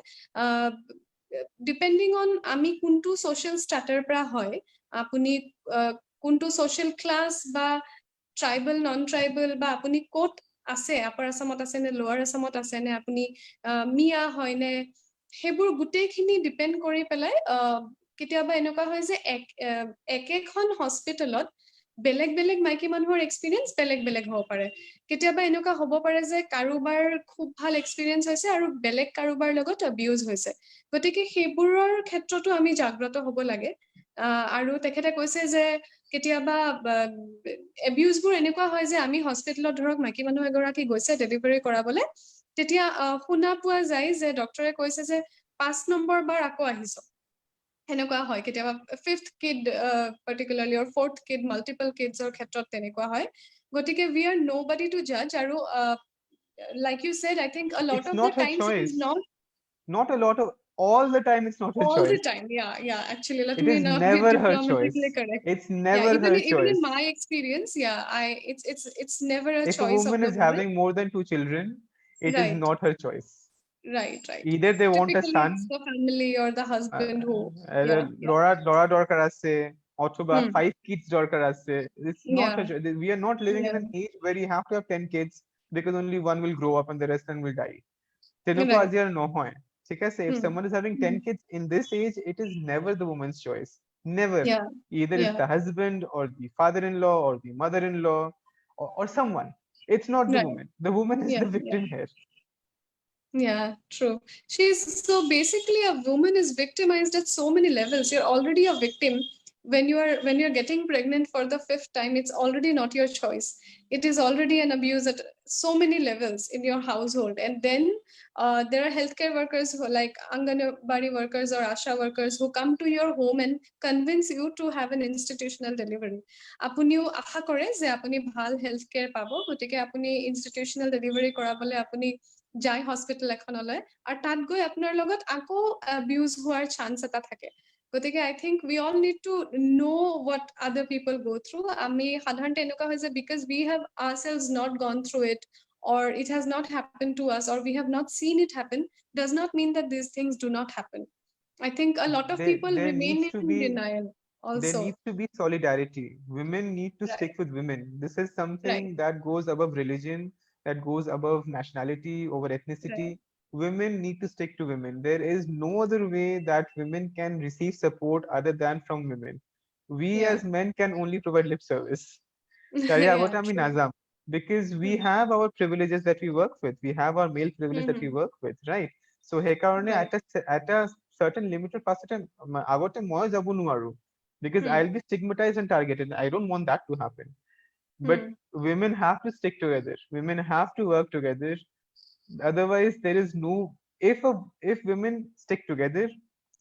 ডিপেণ্ডিং অন আমি কোনটো ছ'চিয়েল ষ্টাটাৰ পৰা হয়, আপুনি কোনটো ছ'চিয়েল ক্লাছ বা ট্ৰাইবেল নন ট্ৰাইবেল বা আপুনি ক'ত আছে, আপাৰ আছামত আছে নে লোৱাৰ আছামত আছে নে আপুনি মিয়া হয় নে, সেইবোৰ গোটেইখিনি ডিপেণ্ড কৰি পেলাই কেতিয়াবা এনেকুৱা হয় যে একেখন হস্পিটেলত বেলেগ বেলেগ মাইকী মানুহৰ এক্সপিৰিয়েঞ্চ বেলেগ বেলেগ হ'ব পাৰে। কেতিয়াবা এনেকুৱা হ'ব পাৰে যে কাৰোবাৰ খুব ভাল এক্সপিৰিয়েঞ্চ হৈছে আৰু বেলেগ কাৰোবাৰ লগত এবিউজ হৈছে। গতিকে সেইবোৰৰ ক্ষেত্ৰতো আমি জাগ্ৰত হ'ব লাগে। আৰু তেখেতে কৈছে যে কেতিয়াবা এবিউজবোৰ এনেকুৱা হয় যে আমি হস্পিটেলত ধৰক মাইকী মানুহ এগৰাকী গৈছে ডেলিভাৰী কৰাবলৈ, তেতিয়া শুনা পোৱা যায় যে ডক্টৰে কৈছে যে 5 নম্বৰ বাৰ আকৌ আহিছ। সেনেকুৱা হয় কেতিয়াবা, fifth kid particularly or fourth kid, multiple কিডছৰ ক্ষেত্ৰত তেনেকুৱা হয়। গতিকে we are nobody to জাজ, আৰু like you said, I think a lot It's of the not her times it is choice. not Not a lot of, all the time it's not her all the choice. time. Yeah, yeah. Actually, let It me is not be never her diplomatically choice. correct. It's Yeah, never even her even in choice. my experience, yeah, it's never a If a choice of woman the is woman. having more than 2 children, it is Right, not her choice. right, right. Either they want a Typically, it's son, the family or the husband who, yeah, yeah. লড়া দরকার আছে, অথবা Hmm. 5 kids দরকার আছে. It's not Yeah, her choice. We are not living in yeah. an age where you have to have 10 kids because only one will grow up and the rest will die. তেনেকুৱা Right. আজি আর নহয়, ঠিক আছে? If Hmm. someone is having 10 Hmm. kids in this age, it is never the woman's choice. Never. Yeah, Either it's yeah. the husband or the father-in-law or the mother-in-law, or someone. It's not the Right. woman. The woman is Yeah, the yeah. victim here. Yeah, true. She's so basically a woman is victimized at so many levels. You're already a victim when you're getting pregnant for the fifth time. It's already not your choice. It is already an abuse at so many levels in your household. And then there are healthcare workers who are like Anganwadi workers or Asha workers who come to your home and convince you to have an institutional delivery. আপুনিও আশা কৰে যে আপুনি ভাল health care পাব, গতিকে আপুনি institutional delivery কৰাবলৈ আপুনি যায় হস্পিটেল এখনলৈ, আৰু তাত গৈ আপোনাৰ লগত আকৌ এবিউজ হোৱাৰ চান্স এটা থাকে। গতিকে I think we all need to know what other people go' through. আমি সাধাৰণতে এনেকুৱা হয় যে because we have ourselves not gone through it, or it has not happened to us, or we have not seen it happen, does not mean that these things do not happen. I think a lot of There, people there remain needs to in be denial there also. needs to be solidarity. Women need to stick Right, with women. This is something right, that goes above religion, that goes above nationality, over ethnicity. right. Women need to stick to women. There is no other way that women can receive support other than from women. We Yeah. as men can only provide lip service. তাৰে Yeah, আগতে আমি true. নাযাম, because we Hmm. have our privileges that we work with. We have our male privilege that we Hmm. work with, right? So সেইকাৰণে Right. at a certain limited পাছতে আগতে মই যাব নোৱাৰো, because Hmm. I'll be stigmatized and targeted. I don't want that to happen. But women have to stick together. Women have to work together. Otherwise, there is no, if women stick together,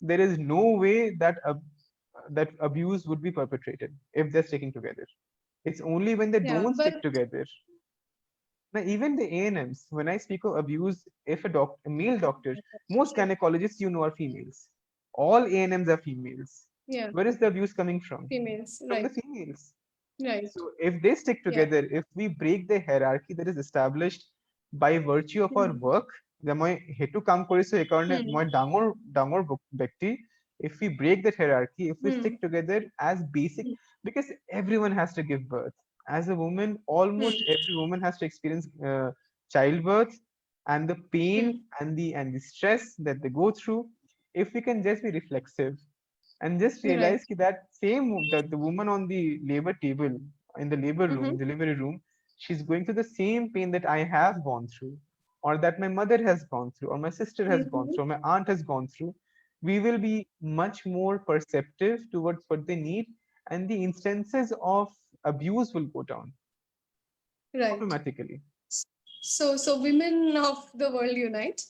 there is no way that abuse would be perpetrated if they're sticking together. It's only when they Yeah, don't but stick together. Now, even the ANMs, when I speak of abuse, if a male doctor, most gynecologists you know are females. All ANMs are females. yeah, Where is the abuse coming from? females, From the right, females. right. So if they stick Yeah. together, if we break the hierarchy that is established by virtue of our Hmm. work, যে মই সেইটো কাম কৰিছো সেইকাৰণে Hmm. মই ডাঙৰ ডাঙৰ ব্যক্তি, if we break that hierarchy, if we Hmm. stick together as basic, because everyone has to give birth. As a woman, almost Hmm. every woman has to experience childbirth and the pain Hmm. and the stress that they go through. If we can just be reflexive and just Right. realize that that the woman on the labor table in the labor room, Mm-hmm. delivery room, she's going through the same pain that I have gone through, or that my mother has gone through, or my sister has gone Mm-hmm. through, or my aunt has gone through. We will be much more perceptive towards what they need, and the instances of abuse will go down Right. automatically. So women of the world unite.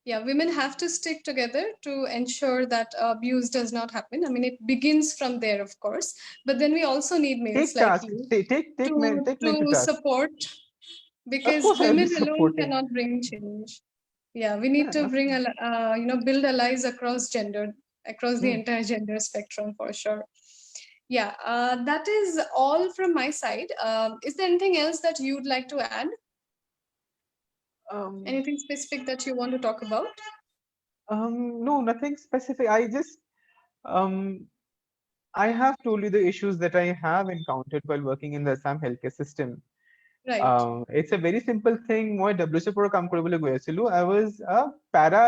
Yeah, women have to stick together to ensure that abuse does not happen. I mean, it begins from there, of course, but then we also need males Take like task, you take men to to task. support, Of because course, I'll be women alone supporting. cannot bring change. Yeah, we need Yeah, to bring build allies across gender, across the hmm. entire gender spectrum for sure. Yeah, that is all from my side. Is there anything else that you'd like to add? um, Anything specific that you want to talk about? no, nothing specific. Um, I have told you the issues that I have encountered while working in the Assam healthcare system. Right. It's a very simple thing. মই WCO পৰা কাম কৰিবলৈ গৈ আছিলো. I was a para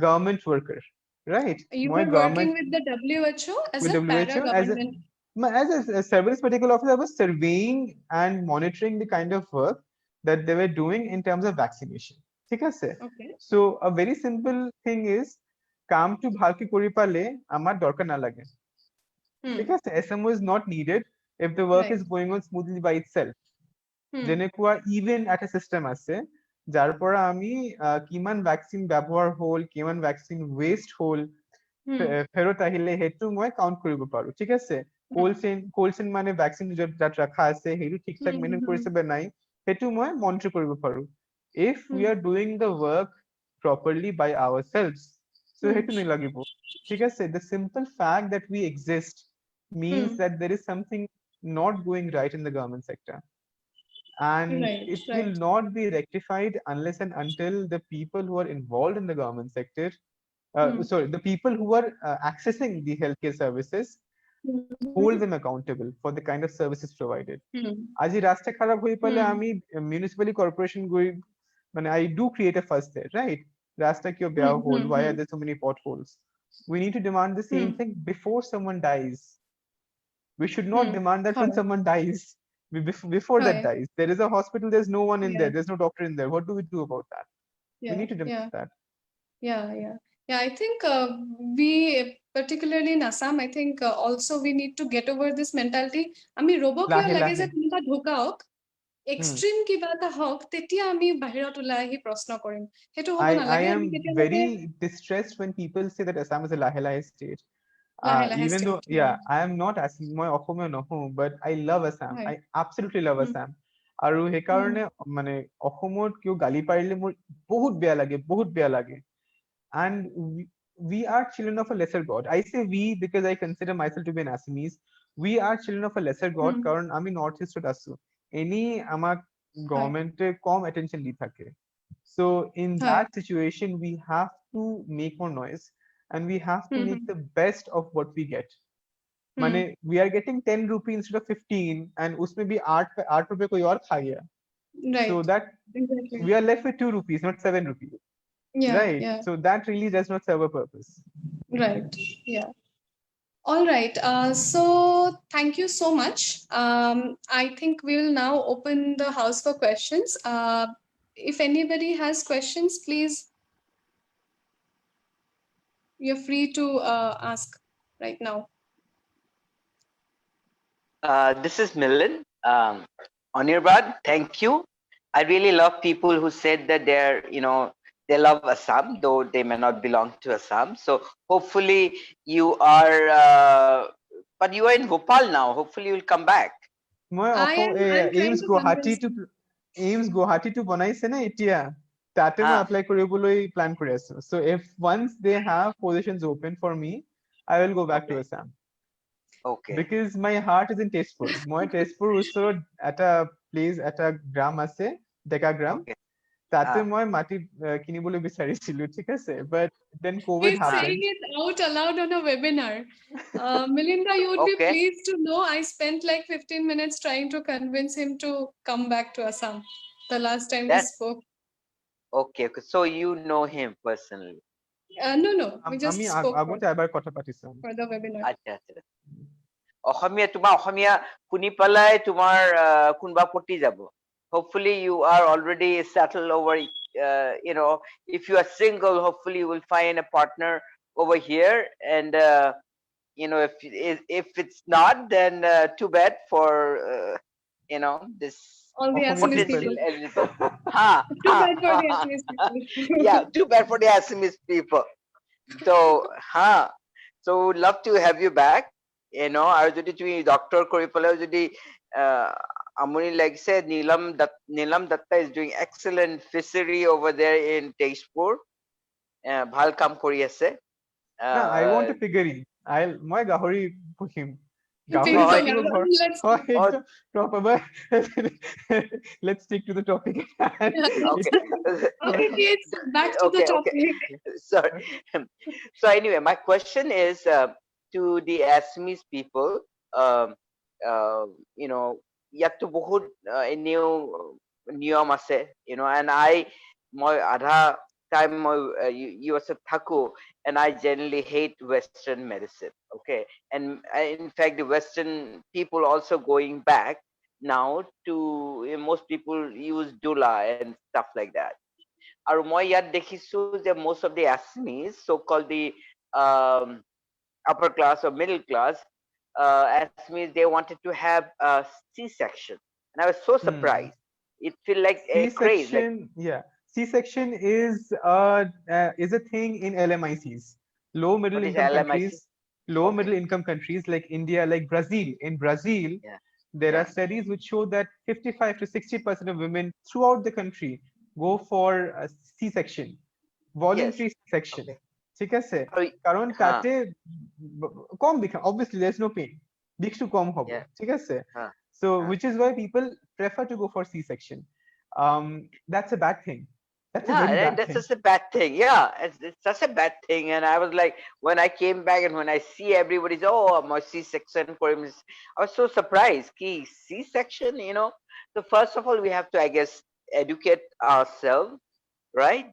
government worker, right? You মই were government working with the WHO as with a para WHO government. as a service medical officer, I was surveying and monitoring the kind of work that they were doing in terms of vaccination. ঠিক আছে? Okay. So a very simple thing is কামটো ভালকে কৰি পালে আমার দরকার না লাগে। ঠিক Hmm. আছে? SMO is not needed if the work Right. is going on smoothly by itself. Hmm. যেনেকুৱা even এটা system আছে যাৰ পৰা আমি কিমান ভ্যাকচিন ব্যৱহাৰ হ'ল, কিমান ভ্যাকচিন waste হ'ল, Hmm. ফেরত আহিলে সেইটো মই কাউন্ট কৰিব পাৰো। ঠিক আছে? Hmm. কোল্ড চেইন মানে ভ্যাকচিন যাত ৰাখা আছে সেইটো ঠিক ঠাক Hmm. Maintain Hmm. কৰিছে বা নাই সেইটো মই মনিটৰ কৰিব পাৰো। If we Hmm. are doing the work properly by ourselves, so Hmm. সেইটো নালাগিব। ঠিক আছে? The simple fact that we exist means Hmm. that there is something not going right in the government sector, and Right. it will Right. not be rectified unless and until the people who are involved in the government sector, Hmm. sorry, the people who are accessing the healthcare services, Hmm. hold them accountable for the kind of services provided. Hmm. আজি রাস্তা খারাপ হয়ে পেলে Hmm. আমি municipality corporation গই, মানে I do create a fuss there, right? রাস্তা কিয় বেয়া Hmm. হল? Hmm. Why Hmm. are there so many potholes? We need to demand the same Hmm. thing before someone dies. We should not Hmm. demand that when Hi. someone dies. Before that Hi. dies, there is a hospital, there's no one in Yeah. there, there's no doctor in there. What do we do about that? We Yeah. need to demand Yeah. that. Yeah, yeah. Yeah, I think we, particularly in Assam, I think also we need to get over this mentality. আমি ৰ'ব কিয় Lahe লাগে lahe. যে কোনোবা ঢুকাওক, Hmm. Extreme কিবা এটা হওক, তেতিয়া আমি বাহিৰত ওলাই আহি প্ৰশ্ন কৰিম। সেইটো হ'ব I নালাগে। আমি am তেতিয়ালৈকে very distressed when people say that Assam is a lahe lahe state. লাহে লাহে Even though, state. yeah, I am not asking মই অসমীয়া নহওঁ, but I love Assam. হয়। I absolutely love hmm, Assam. আৰু সেইকাৰণে মানে অসমত কিয় গালি পাৰিলে মোৰ বহুত বেয়া লাগে, বহুত বেয়া লাগে। And we are children of a lesser god. I say we because I consider myself to be an Assamese. We are children of a lesser god হুম, কারণ আমি নর্থ ইস্টত আছো। এনি আমাক হয়, গভর্নমেন্টে কম attention দি থাকে। So in হয়, that situation, we have to make more noise, and we have to hmm, make hmm, the best of what we get. Hmm, Mane, we are getting 10 rupees instead of 15, and usme bhi 8 rupees koi aur kha gaya. So right, that exactly. we are left with 2 rupees, not 7 rupees. Yeah, Right. yeah, So that really does not serve a purpose. right, yeah. All right. So thank you so much. I think we will now open the house for questions. If anybody has questions, please, you're free to ask right now. This is Milind. Anirban, thank you. I really love people who said that they love Assam, though they may not belong to Assam. So hopefully you are, but you are in Bhopal now. Hopefully you'll come back. মই I'm trying AIIMS to Guwahati convince to AIIMS Guwahati to বনাইছে নে এতিয়া তাতে মই Ah, apply কৰিবলৈ plan কৰি আছো so if once they have positions open for me I will go back to okay, Assam okay, because my heart is in Tezpur মই তেজপুৰ ওচৰত এটা প্লেচ এটা গ্ৰাম আছে ডেকা গ্ৰাম okay. তাতে Ah, মই মাটি কিনিবলৈ বিচাৰিছিলো ঠিক আছে but then COVID He's ah, saying happened it out aloud on a webinar. Melinda, you would be okay. pleased to know I spent like 15 minutes trying to convince him to come back to Assam the last time we That's spoke. okay. Okay. So you know him personally. No, we just আমি spoke আগতে এবাৰ কথা পাতিছো for the webinar. আচ্ছা আচ্ছা তোমাৰ অসমীয়া শুনি পেলাই তোমাৰ কোনবা পটি যাব hopefully you are already settled over if you are single hopefully you will find a partner over here and if it's not then too bad for this All the Asamiya Assamese people potential people. eligible ha Too ha bad for the Assamese people. yeah too bad for the Assamese people so so would love to have you back আৰু যদি তুমি doctor কৰি পেলাইও যদি আমনি লাগিছে Neelam Datta is doing excellent fishery over there in Tezpur ভাল কাম কৰি আছে না I want a piggery মই গাহৰি পুহিম গাহৰি People, থাকিব ঘৰ let's হয় একদম proper but let's stick to the topic okay okay, kids, back to the okay okay topic. sorry so anyway my question is to the Assamese people um, uh, you know ইয়াততো বহুত এনেও নিয়ম আছে and মই আধা time মই USA থাকো and I generally hate Western medicine okay and in fact the Western people also going back now to most people use doula and stuff like that আৰু মই ইয়াত দেখিছো যে most of the Assamese so called the um, upper class or middle class Assamese they wanted to have a C-section and I was so surprised it feel like a craze like C-section, yeah. C-section is a thing in LMICs, low middle what is income LMIC countries, low okay middle income countries like India, like Brazil. In Brazil, yeah there are yeah studies which show that 55 to 60% of women throughout the country go for a C-section, yes voluntary C-section. okay ঠিক আছে আৰু কারণ huh তাতে কম বিষ obviously there's no pain বিষটো কম হবে yeah ঠিক আছে huh so huh which is why people prefer to go for C-section that's a bad thing that's a yeah very and bad that's thing just a bad thing yeah it's such a bad thing and I was like when I came back and when I see everybody's my C-section for him I was so surprised key C-section so first of all we have to I guess educate ourselves right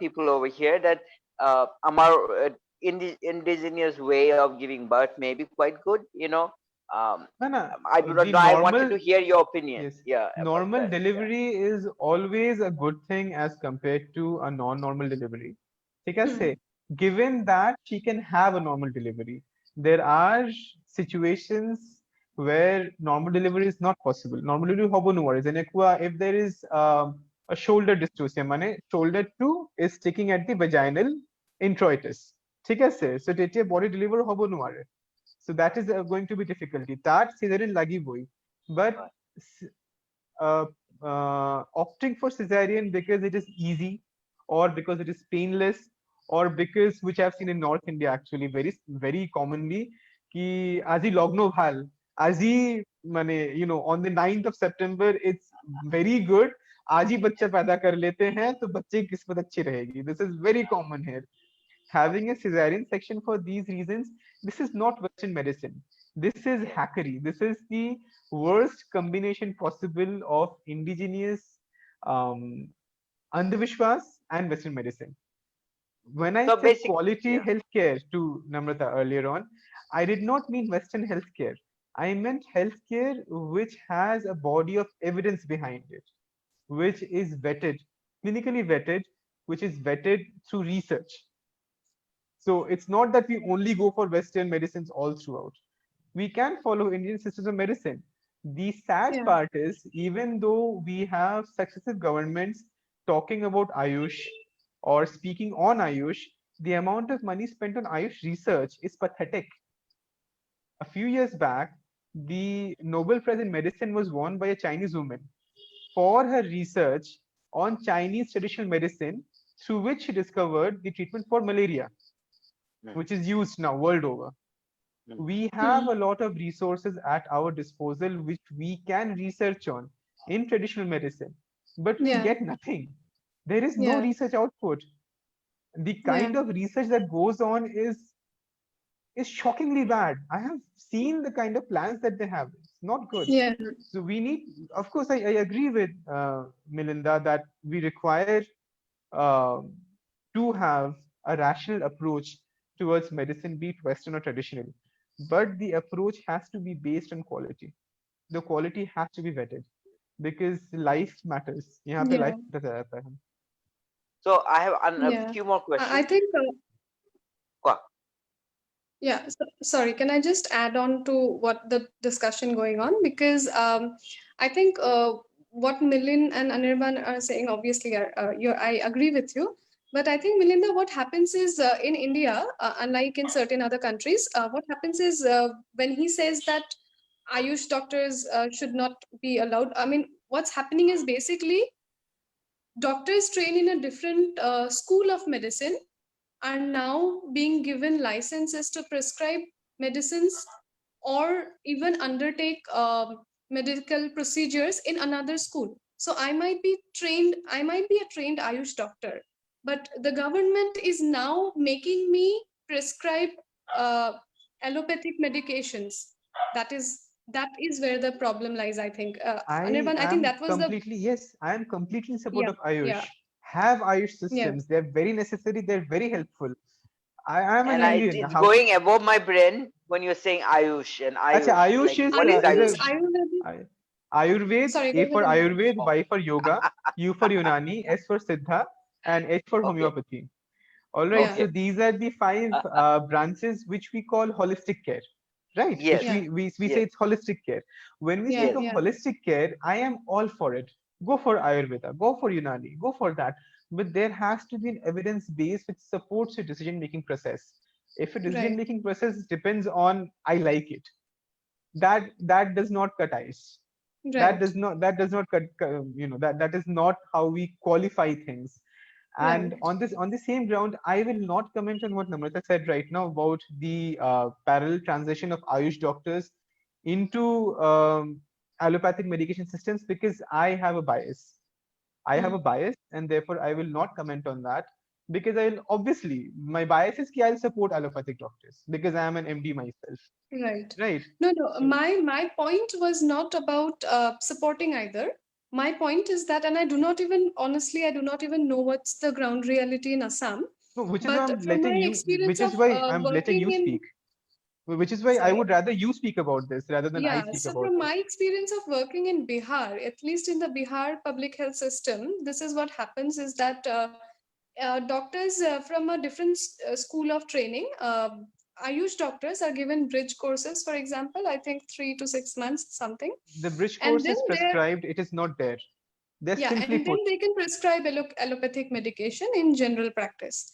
people over here that our indigenous way of giving birth may be quite good না না I do not the know I normal wanted to hear your opinion yes yeah about normal that yeah delivery is always a good thing as compared to a non-normal delivery ঠিক আছে given that she can have a normal delivery there are situations where normal delivery is not possible normal delivery হব নোৱাৰে যেনেকুৱা if there is a shoulder dystocia মানে shoulder 2 is sticking at the vaginal introitus ঠিক আছে so তেতিয়া body deliver হব নোৱাৰে so that is going to be difficulty তার cesarean লাগিবই but uh, opting for cesarean because it is easy or because it is painless or because which I've seen in North India actually very commonly ki aji logno bhal aji mane on the 9th of September it's very good आज ही बच्चा पैदा कर लेते हैं तो बच्चे की किस्मत अच्छी रहेगी this is very common here having a cesarean section for these reasons this is not Western medicine this is hackery this is the worst combination possible of indigenous um, andhvishwas and Western medicine when I so said basic quality yeah healthcare to Namrata earlier on I did not mean Western healthcare I meant healthcare which has a body of evidence behind it which is vetted clinically vetted which is vetted through research so it's not that we only go for Western medicines all throughout. we can follow Indian systems of medicine. The sad Yeah. part is, even though we have successive governments talking about Ayush or speaking on Ayush, the amount of money spent on Ayush research is pathetic. A few years back, the Nobel Prize in Medicine was won by a Chinese woman for her research on Chinese traditional medicine, through which she discovered the treatment for malaria, Mm, which is used now world over. mm, We have Hmm. a lot of resources at our disposal which we can research on in traditional medicine, but we Yeah. get nothing. There is no Yeah. research output. The Yeah. kind of research that goes on is shockingly bad. I have seen the kind of plans that they have. It's not good. Yeah. So we need, of course, I agree with Melinda that we require um to have a rational approach towards medicine, be it Western or traditional. But the approach has to be based on quality. The quality has to be vetted because life matters. यहाँ पे Yeah. life matters आ जाता है. So I have a Yeah. few more I questions. think Qua- yeah, sorry, can I just add on to what the discussion going on? Because I think what Milin and Anirban are saying, obviously, I agree with you. But I think, Milinda, what happens is in India, unlike in certain other countries, what happens is when he says that Ayush doctors should not be allowed, I mean, what's happening is basically doctors train in a different school of medicine are now being given licenses to prescribe medicines or even undertake medical procedures in another school. So I might be a trained Ayush doctor, but the government is now making me prescribe uh, allopathic medications. That is where the problem lies. I think, I Anirban, I think am that was the completely, yes, I am completely in support yeah, of Ayush. yeah, Have Ayush yeah, systems. They're very necessary. They're very helpful. I am an And Indian. it's How? going above my brain when you're saying Ayush and Acha, Ayush. Ayush Like, what is Ayush is Ayush? Ayurvedic. Ay- Ayurved, Sorry, go A ahead, for Anirban. Ayurved, Oh, Y for Yoga, U for Unani, S for Siddha, and H for okay, homeopathy. All right, Yeah, so okay. these are the five branches which we call holistic care, right? Which Yes, yeah, we say yes, it's holistic care. When we yeah, speak yes. of yeah, holistic care, I am all for it. Go for Ayurveda, go for Unani, go for that. But there has to be an evidence base which supports your decision making process. If a decision right, making process depends on I like it, that does not cut ice. right, That does not cut, that is not how we qualify things. And right. on the same ground, I will not comment on what Namrata said right now about the parallel transition of Ayush doctors into allopathic medication systems, because I have a bias. I have Mm, a bias, and therefore I will not comment on that, because I'll obviously, my bias is ki I'll support allopathic doctors because I am an MD myself, right. right? No, no. So My point was not about supporting either. My point is that, and I do not even honestly, I do not even know what's the ground reality in Assam. no, which is why But I'm from my letting you, experience which of is why I'm letting working you in speak, which is why I sorry, would rather you speak about this rather than I yeah. speak So about from this. my experience of working in Bihar, at least in the Bihar public health system, this is what happens: is that doctors from a different school of training, Ayush doctors are given bridge courses, for example, I think 3 to 6 months, something. The bridge And course then is they're, prescribed, it is not there. They're yeah, simply and then put. they can prescribe allopathic medication in general practice,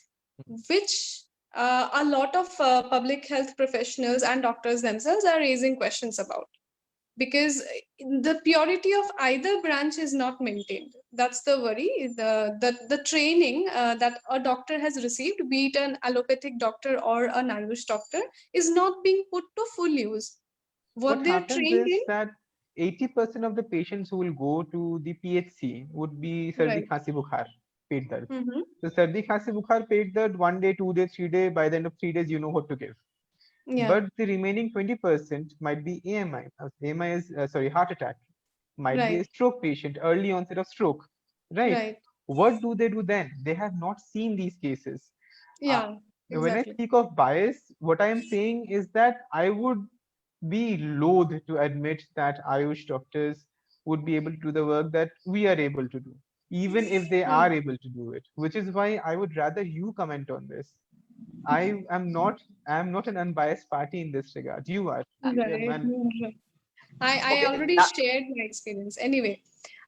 which a lot of public health professionals and doctors themselves are raising questions about, because the purity of either branch is not maintained. That's the worry. The training that a doctor has received, be it an allopathic doctor or an Ayush doctor, is not being put to full use. What What they're happens trained is in, that 80% of the patients who will go to the PHC would be Sardi right? Khasi Bukhar, पेट दर्द. Mm-hmm. So Sardi Khasi Bukhar, पेट दर्द, 1 day, 2 day, 3 day, by the end of 3 days, you know what to give. Yeah, But the remaining 20% might be AMI. AMI is, sorry, heart attack. Might be a right, stroke patient, early onset of stroke, right? right. What do they do then? They have not seen these cases. Uh, Yeah, when I exactly. speak of bias, what I am saying is that I would be loath to admit that Ayush doctors would be able to do the work that we are able to do, even if they Hmm. are able to do it, which is why I would rather you comment on this. I am not an unbiased party in this regard. You are. Yeah, Right. man. Right. I Okay, already now, shared my experience. Anyway,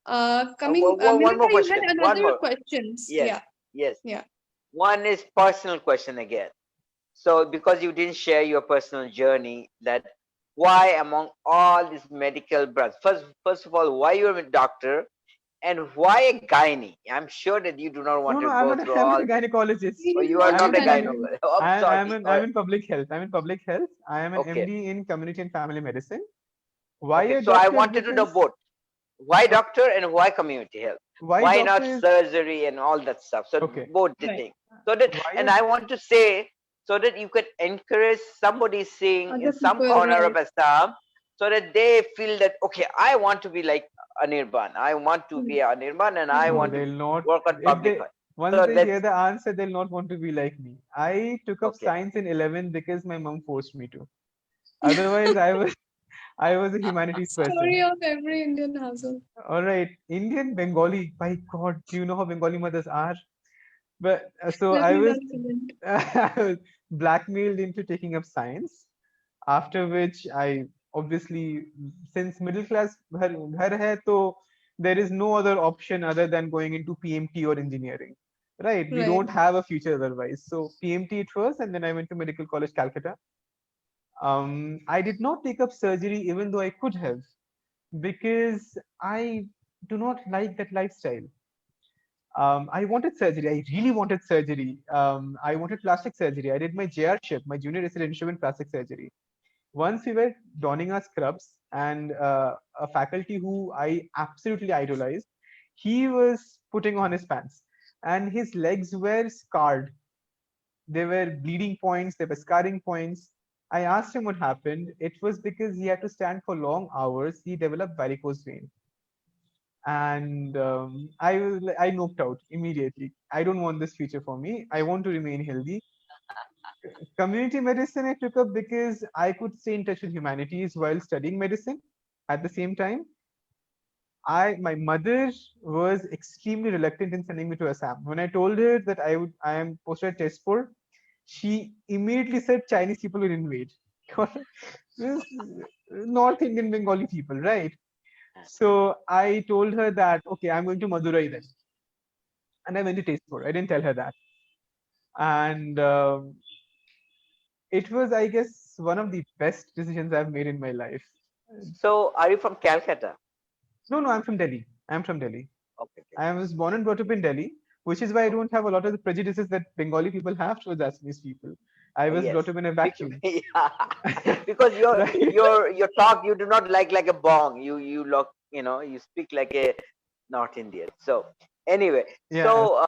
one more Miruta, you question. had One another more. questions. Yes, Yeah, yes. yeah. One is personal question again. So because you didn't share your personal journey, that why among all these medical brands, first of all, why you're a doctor and why a gynae? I'm sure that you do not want No, to no, I'm go not. through I'm not all a this. gynecologist. Or He's you are not I'm a not a into gyne. gynecologist. gynecologist. Oh, I'm sorry. All I'm right. in public health. I'm in public health. I am an Okay. MD in community and family medicine. Why Okay. a So I doctor? wanted to know Because both. Why okay, doctor and why community health? why Why doctor not is surgery and all that stuff? So okay. both the Right. thing. So that, Why and a I want to say, so that you could encourage somebody seeing in Other some people, corner of right. Assam, so that they feel that okay, I want to be like Anirban. I want to be Mm, Anirban, and I no, want mm. to they'll not. work on If public they health. once So they hear let's the answer, they'll not want to be like me. I took up okay. science in 11 because my mom forced me to. Otherwise, I was a humanities person. Story of every Indian household. All right, Indian Bengali. By God, do you know how Bengali mothers are? But so Let I me was, not comment. I was blackmailed into taking up science. After which I obviously, since middle class घर है, तो there is no other option other than going into PMT or engineering. Right? We Right. don't have a future otherwise. So PMT it first, and then I went to Medical College Calcutta. I did not take up surgery even though I could have, because I do not like that lifestyle. I wanted surgery. I really wanted surgery. I wanted plastic surgery. I did my JR-ship, my junior residential in plastic surgery. Once we were donning our scrubs, and a faculty who I absolutely idolized, he was putting on his pants, and his legs were scarred. They were bleeding points, they were scarring points. I asked him what happened. It was because he had to stand for long hours. He developed varicose vein, and I noped out immediately. I don't want this future for me. I want to remain healthy. Community medicine I took up because I could stay in touch with humanities while studying medicine. At the same time, my mother was extremely reluctant in sending me to Assam. When I told her that I am posted at Tezpur, she immediately said Chinese people will invade. This North Indian Bengali people, right? So I told her that okay, I'm going to Madurai then, and I went to Tezpur. I didn't tell her that, and it was, I guess, one of the best decisions I've made in my life. So are you from Calcutta? No, no, I'm from Delhi. I'm from Delhi. Okay. Okay. I was born and brought up in Delhi, which is why I Okay. don't have a lot of the prejudices that Bengali people have towards Assamese people. I was Yes. brought up in a vacuum. Yeah. Because Right? your talk, you do not like a bong. You look, you speak like a North Indian. So anyway, Yeah. so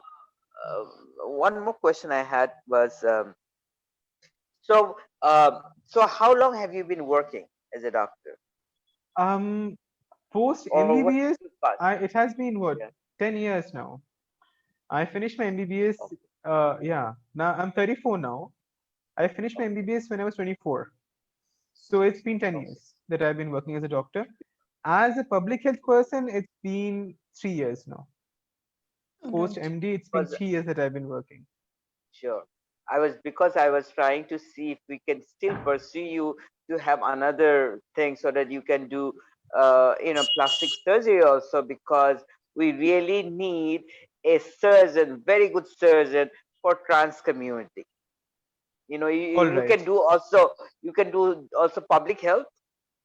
one more question I had was, so so how long have you been working as a doctor, Um, Post or what MBBS, is past? it has been what, Yeah. 10 years now. I finished my MBBS. Okay. Yeah. Now I'm 34 now. I finished my Okay. MBBS when I was 24. So it's been 10 Okay. years that I've been working as a doctor. As a public health person, it's been 3 years now. Post Right. MD, it's been Because 3 years that I've been working. sure. I was trying to see if we can still pursue you to have another thing so that you can do plastic surgery also, because we really need a surgeon, very good surgeon for trans community. All You right. can do also, public health,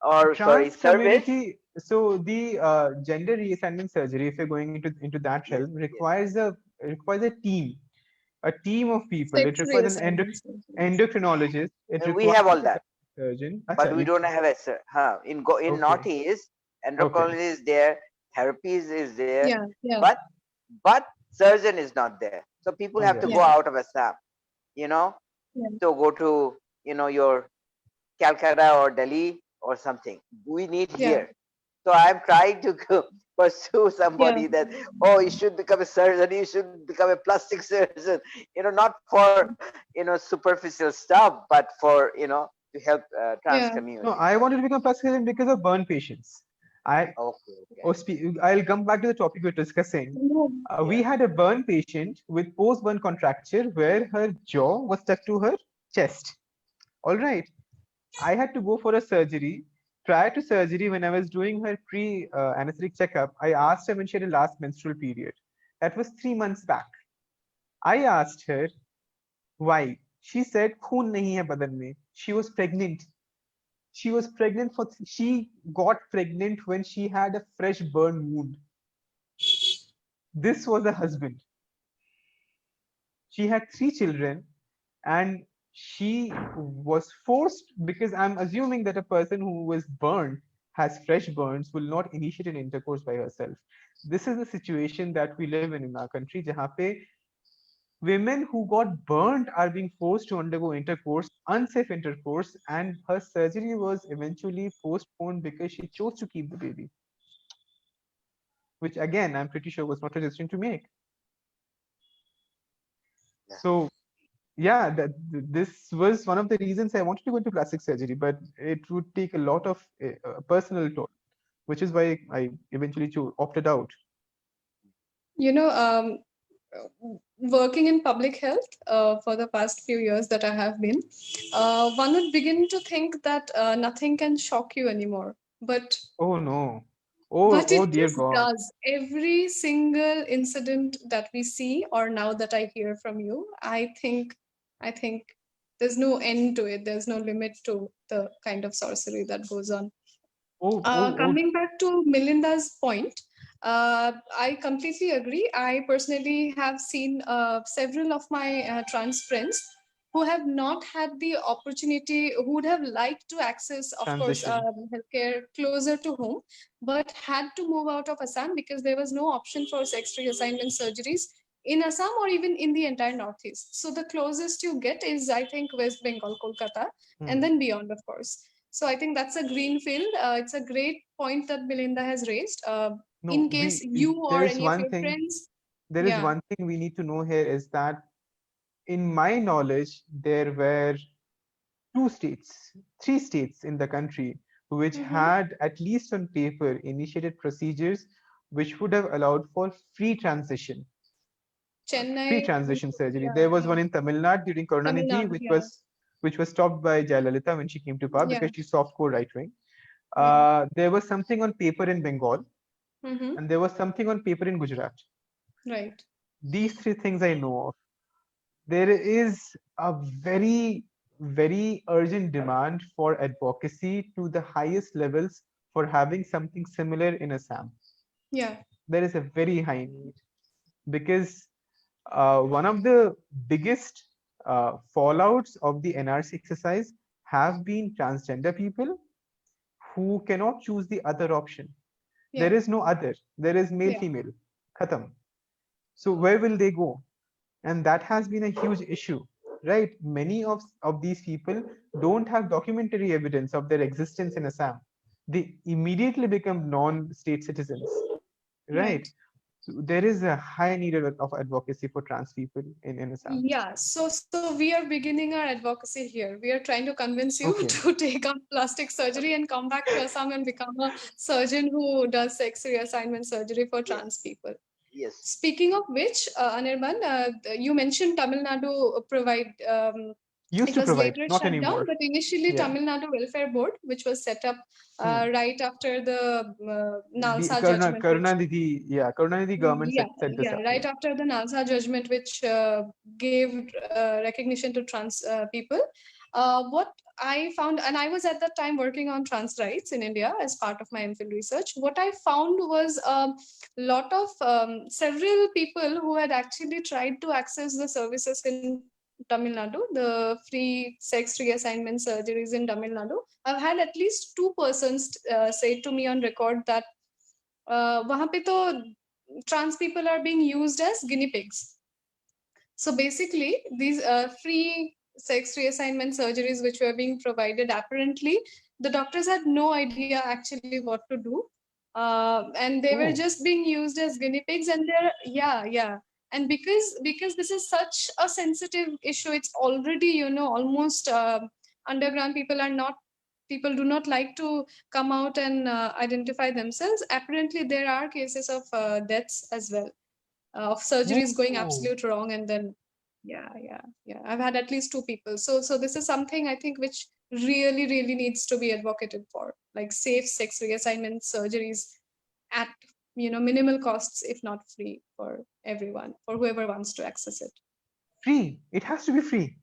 or sorry, Trans service. community. So the gender reassignment surgery, if you're going into that Yes, realm, yes. requires a team of people. It Sex requires an reassignment surgeries. endocrinologist. It And we requires have all a that, surgeon. but Acha, we you don't have a in okay? Northeast, Okay. endocrinology is there, therapies is there, Yeah, yeah, but surgeon is not there. So people have to Yeah. go yeah, out of Assam, you know, yeah, to go to your Calcutta or Delhi or something. We need yeah, here. So I'm trying to pursue yeah, somebody that, oh, you should become a surgeon, you should become a plastic surgeon, not for superficial stuff, but for to help trans yeah. No, community. I wanted to become plastic surgeon because of burn patients. I Okay, okay. I'll come back to the topic we're discussing. No. We Yeah. had a burn patient with post-burn contracture where her jaw was stuck to her chest. All right. I had to go for a surgery. Prior to surgery, when I was doing her pre-anesthetic checkup, I asked her when she had a last menstrual period. That was 3 months back. I asked her why. She said, "खून नहीं है बदन में." She was pregnant. She got pregnant when she had a fresh burn wound. This was a husband. She had 3 children, and she was forced, because I'm assuming that a person who was burned, has fresh burns, will not initiate an intercourse by herself. This is the situation that we live in our country, jahan pe women who got burned are being forced to undergo intercourse, unsafe intercourse, and her surgery was eventually postponed because she chose to keep the baby, which again I'm pretty sure was not a decision to make. Yeah. So yeah, this was one of the reasons I wanted to go into plastic surgery, but it would take a lot of personal toll, which is why I eventually opted out. You know, working in public health for the past few years that I have been, one would begin to think that nothing can shock you anymore. Oh no. But Oh it dear just God. does. Every single incident that we see, or now that I hear from you, I think there's no end to it. There's no limit to the kind of sorcery that goes on. Oh. Coming back to Melinda's point, I completely agree. I personally have seen several of my trans friends who have not had the opportunity, who would have liked to access, of course, Transition. healthcare closer to home, but had to move out of Assam because there was no option for sex reassignment surgeries in Assam or even in the entire Northeast. So the closest you get is, I think, West Bengal, Kolkata, and Hmm. then beyond, of course. So I think that's a green field. It's a great point that Belinda has raised. No, In case you there or is any of one your thing. friends, There is yeah. one thing we need to know here is that, in my knowledge, there were 2 states, 3 states in the country which Mm-hmm. had, at least on paper, initiated procedures which would have allowed for free Chennai, transition surgery. yeah, There was yeah. one in Tamil Nadu during Tamil Karunanidhi, Nadu, yeah, which was stopped by Jayalalitha when she came to power yeah. because she's soft-core right wing. Mm. There was something on paper in Bengal, Mm-hmm. and there was something on paper in Gujarat. Right. These 3 things I know of. There is a very, very urgent demand for advocacy to the highest levels for having something similar in Assam. Yeah. There is a very high need, because one of the biggest fallouts of the NRC exercise have been transgender people who cannot choose the other option. There Yeah. is no other. There is male, Yeah. female. Khatam. So where will they go? And that has been a huge issue, right? Many of these people don't have documentary evidence of their existence in Assam. They immediately become non-state citizens, right? Right. So there is a high need of advocacy for trans people in Assam. Yeah, so we are beginning our advocacy here. We are trying to convince you Okay. to take up plastic surgery and come back to Assam and become a surgeon who does sex reassignment surgery for Yes. trans people. Yes. Speaking of which, Anirban, you mentioned Tamil Nadu provide. Used It to was provide, later not shut down, anymore. but initially Yeah. Tamil Nadu Welfare Board, which was set up Hmm. right after the The Nalsa judgment, which Karunanidhi government yeah, set this yeah, up. right Yeah. after the Nalsa judgment, which gave recognition to trans people. What I found, and I was at that time working on trans rights in India as part of my MPhil research. What I found was a lot of several people who had actually tried to access the services in Tamil Nadu, the free sex reassignment surgeries in Tamil Nadu. I've had at least 2 persons say to me on record that वहाँ पे तो trans people are being used as guinea pigs. So basically, these free sex reassignment surgeries which were being provided, apparently, the doctors had no idea actually what to do. And they were Oh. just being used as guinea pigs, and they're, yeah. And because this is such a sensitive issue, it's already, almost underground people are not people do not like to come out and identify themselves. Apparently, there are cases of deaths as well, of surgeries going Oh, absolute wrong, and then yeah, I've had at least two people. So this is something I think which really needs to be advocated for, like safe sex reassignment surgeries at minimal costs, if not free, for everyone, for whoever wants to access it. free. It has to be free.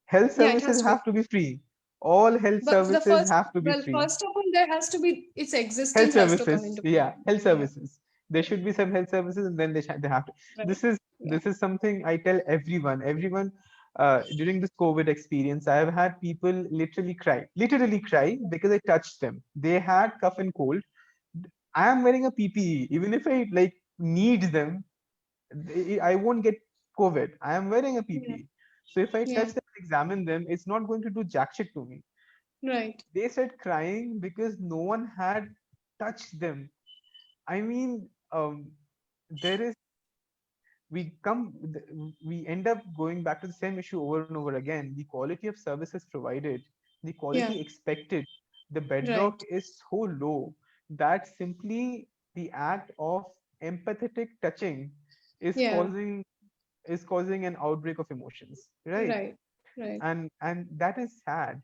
Health Yeah, it services has to be. have to be free. All health But the services first, have to be well, free. first of all, there has to be its Health existence has to come services, into play. yeah, health Yeah, services. There should be some health services, and then they have to. right. This is Yeah, this is something I tell everyone. Everyone, during this COVID experience, I have had people literally cry because I touched them. They had cough and cold. I am wearing a PPE. Even if I like need them, I won't get COVID. I am wearing a yeah, PPE. So if I yeah, touch them and examine them, it's not going to do jack shit to me. right. They started crying because no one had touched them. I mean, there is we end up going back to the same issue over and over again. The quality of services provided, the Yeah, quality expected, the bedrock right. is so low that simply the act of empathetic touching is Yeah, causing an outbreak of emotions, right? right, right. And that is sad.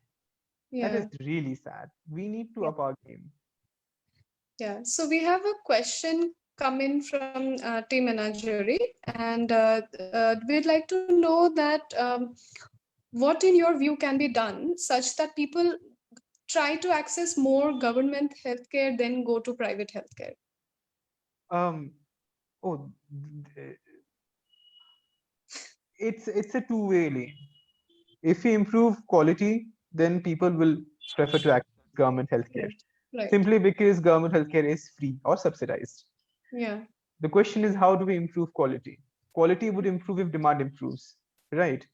That is Yeah. really sad. We need to Yeah. up our game. Yeah, so we have a question come in from Team Menagerie, and we'd like to know that what, in your view, can be done such that people try to access more government healthcare than go to private healthcare. Um, oh, th- it's a two-way lane. If we improve quality, then people will prefer to access government healthcare Right, right. simply because government healthcare is free or subsidized. Yeah, The question is, how do we improve quality? Quality would improve if demand improves, right?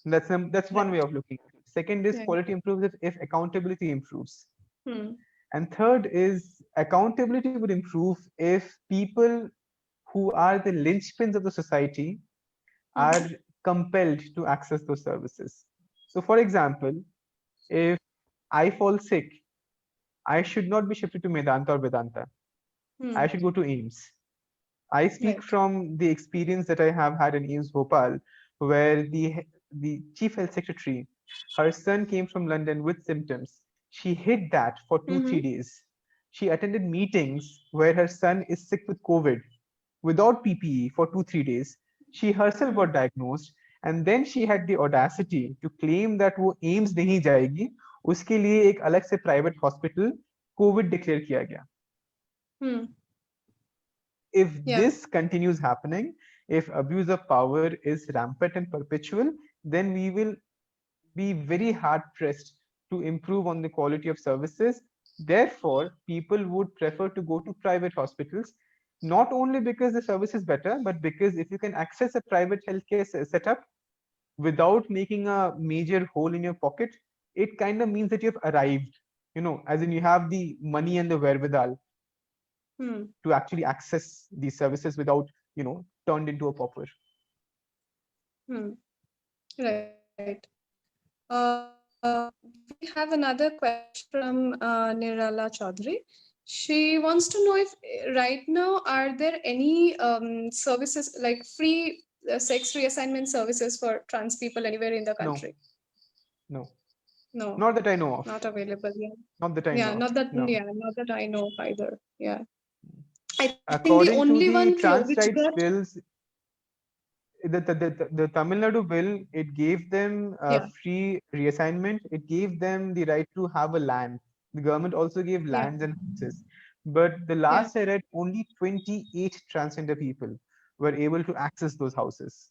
That's one right, way of looking at it. Second is right. quality improves if accountability improves. Hmm. And third is accountability would improve if people who are the linchpins of the society are Hmm. compelled to access those services. So, for example, if I fall sick, I should not be shifted to Medanta or Vedanta. I Hmm. should go to AIMS. I speak Right. from the experience that I have had in AIMS Bhopal, where the chief health secretary, her son came from London with symptoms. She hid that for two, Mm-hmm. 3 days. She attended meetings where her son is sick with COVID without PPE for 2, 3 days. She herself Hmm. got diagnosed, and then she had the audacity to claim that वो AIIMS नहीं जाएगी, उसके लिए एक अलग से private hospital Covid declare किया गया. Hmm. If Yeah. this continues happening, if abuse of power is rampant and perpetual, then we will be very hard pressed to improve on the quality of services. Therefore, people would prefer to go to private hospitals, not only because the service is better, but because if you can access a private healthcare setup without making a major hole in your pocket, it kind of means that you've arrived, as in you have the money and the wherewithal Hmm. to actually access these services without, turned into a pauper. Hmm. Right. We have another question from Nirala Chaudhary. She wants to know if right now are there any services like free sex reassignment services for trans people anywhere in the No, country? no, No, not that I know of. not available. Yeah, Not that I know yeah, of. not that. No. Yeah, not that I know of either. Yeah, I think the According only to one the which trans got. rights bills, the Tamil Nadu bill, it gave them Yeah, free reassignment. It gave them the right to have a land. The government also gave yeah, lands and houses. But the yeah, last I read, only 28 transgender people were able to access those houses.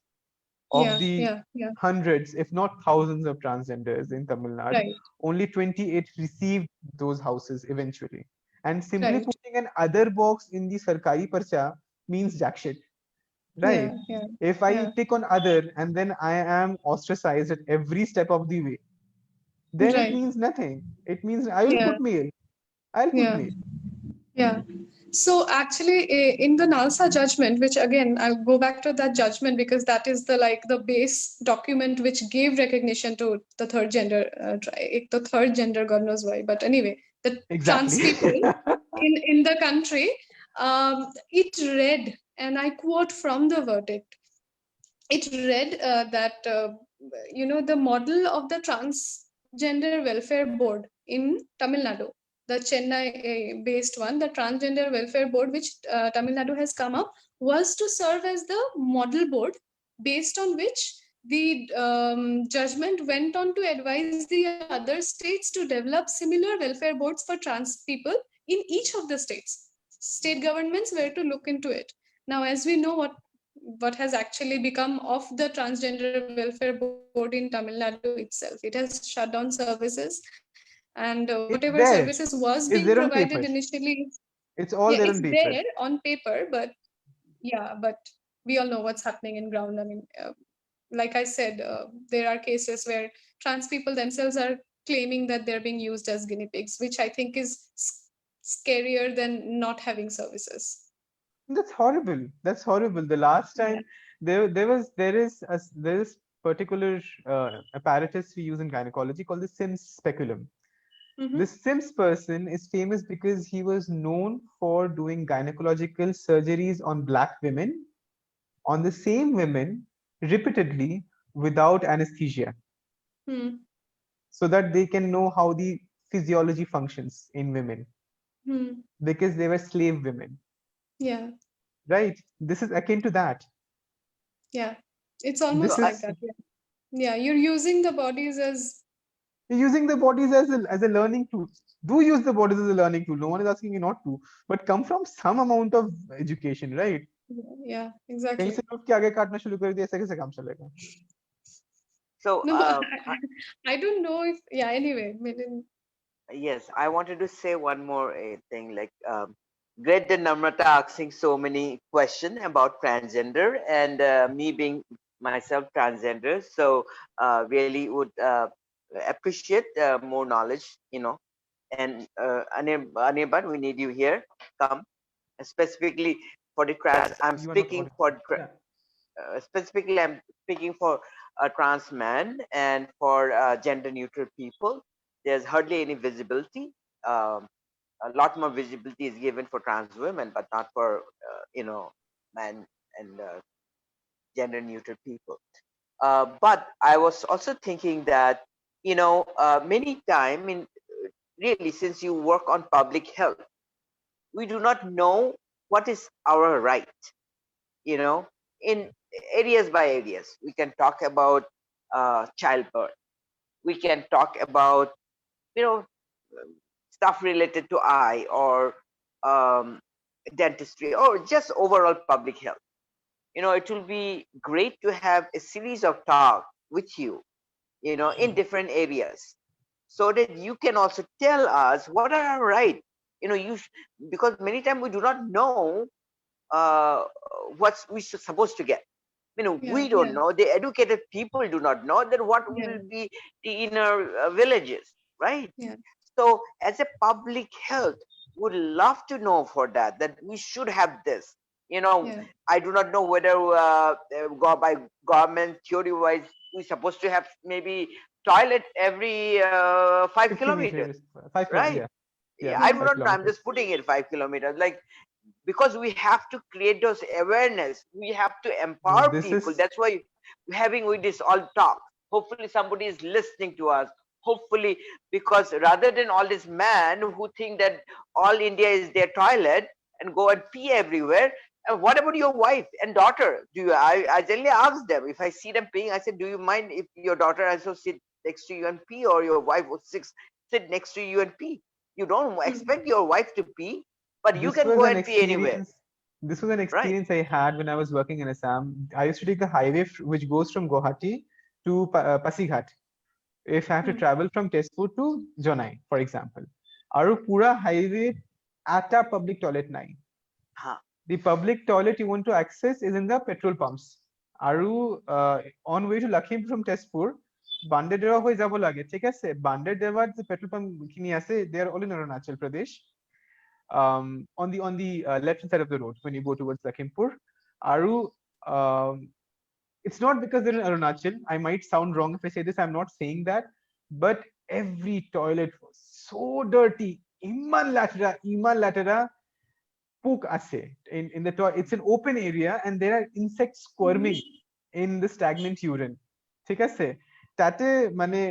Of yeah, the yeah, yeah. hundreds, if not thousands of transgenders in Tamil Nadu, Right, only 28 received those houses eventually. And simply right. putting an other box in the Sarkari Parcha means jack shit. Right. Yeah, yeah, If I yeah. tick on other and then I am ostracized at every step of the way, then it Right. means nothing. It means I will Yeah, put mail. I'll put yeah, mail. yeah. So actually, in the NALSA judgment, which again I'll go back to that judgment because that is the base document which gave recognition to the third gender, the third gender, God knows why. But anyway, the trans Exactly. people in the country, it read, and I quote from the verdict. It read that the model of the transgender welfare board in Tamil Nadu, the Chennai based one, the transgender welfare board which Tamil Nadu has come up, was to serve as the model board based on which the judgment went on to advise the other states to develop similar welfare boards for trans people in each of the states. State governments were to look into it. Now, as we know, what has actually become of the transgender welfare board in Tamil Nadu itself. It has shut down services, and whatever It's services was there. being It's provided there on paper. initially, It's yeah, all it's there on there paper. on paper, but yeah, but we all know what's happening in ground. I mean, like I said, there are cases where trans people themselves are claiming that they're being used as guinea pigs, which I think is scarier than not having services. That's horrible. That's horrible. The last Yeah. time there is particular apparatus we use in gynecology called the Sims speculum. Mm-hmm. This Sims person is famous because he was known for doing gynecological surgeries on black women, on the same women, repeatedly without anesthesia, Hmm. so that they can know how the physiology functions in women, Hmm. because they were slave women, Yeah. right? This is akin to that. Yeah. It's This almost So, like is that. Yeah. Yeah. You're using the bodies as, using the bodies as a learning tool. Do use the bodies as a learning tool. No one is asking you not to, but come from some amount of education, right? yeah, कहीं से exactly. उठ के आगे काटना शुरू कर दिया, ऐसे कैसे काम चलेगा? so No, I don't know if, yeah, anyway, yes, I wanted to say one more thing. Like, great that Namrata asking so many questions about transgender, and me being myself transgender. So, really would appreciate more knowledge, And Anirban, we need you here. Come specifically for the trans. I'm You are not speaking audible. for Yeah. specifically. I'm speaking for a trans man and for gender neutral people. There's hardly any visibility. Um, a lot more visibility is given for trans women, but not for men and gender neutral people. But I was also thinking that many time in really, since you work on public health, we do not know what is our right. You know, in areas by areas, we can talk about childbirth. We can talk about you know stuff related to eye or um, dentistry or just overall public health. It will be great to have a series of talk with you, in different areas, so that you can also tell us what are our right. Because many times we do not know uh, what we should supposed to get. yeah, We yeah, don't know. The educated people do not know that what yeah, will be the inner villages, right? yeah, So, as a public health, would love to know for that we should have this. yeah, I do not know whether go by government theory wise we're supposed to have maybe toilet every 5 kilometers, 6 meters, 5 kilometers. right? Yeah, yeah, Yeah, I yeah, do five not know. I'm kilometers. just putting it 5 kilometers. Like, because we have to create those awareness, we have to No, empower this people. is That's why we're having with this all talk. Hopefully somebody is listening to us. Hopefully, because rather than all these men who think that all India is their toilet and go and pee everywhere, and what about your wife and daughter? I generally ask them, if I see them peeing, I said, do you mind if your daughter also sit next to you and pee, or your wife would sit next to you and pee? You don't mm, expect your wife to pee, but you this can was go an and pee anywhere, experience. This was an right? experience I had when I was working in Assam. I used to take the highway which goes from Guwahati to Pasighat. If I have to mm, travel from Tezpur to Jonai, for example, Aru Pura highway at a public toilet nine. Huh. The public toilet you want to access is in the petrol pumps. Aru on way to Lakhimpur from Tezpur, Bandedewa হয়ে যাব লাগে, ঠিক আছে? Bandedewa যে petrol pump খিনি আছে, they are all in Arunachal Pradesh. on the left hand side of the road when you go towards Lakhimpur. Aru, um, it's not because they're in Arunachal. I might sound wrong if I say this. I'm not saying that, but every toilet was so dirty. Iman latera, pook ase in the toilet. It's an open area, and there are insects squirming in the stagnant urine. ঠিক আছে তাতে মানে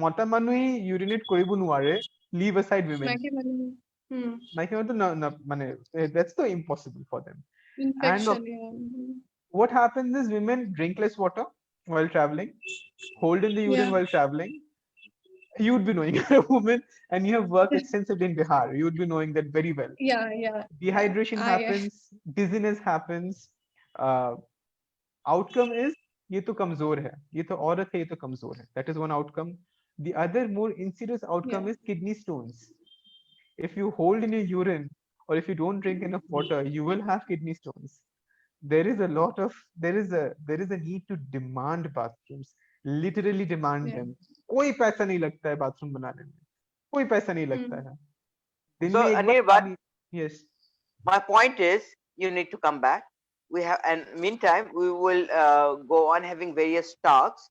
মতা মানুহে urinate কৰিব নোৱাৰে, leave aside women. মাইকী মানুহ, মাইকী মানুহটো মানে that's so impossible for them. And infection, yeah. what happens is women drink less water while traveling, hold in the urine Yeah. while traveling. You would be knowing, you're a woman and you have worked extensively in Bihar. You would be knowing that very well. Yeah. Dehydration happens, dizziness happens. Outcome is ये तो कमजोर है, ये तो औरत है, ये तो कमजोर है. That is one outcome. The other more insidious outcome is kidney stones. If you hold in your urine or if you don't drink enough water, you will have kidney stones. There is a need to demand bathrooms, literally demand them. कोई पैसा नहीं लगता है bathroom बनाने में, कोई पैसा नहीं लगता है. दिन So में एक बार Anirban, पानी. Yes. my point is you need to come back. We have, and meantime we will go on having various talks,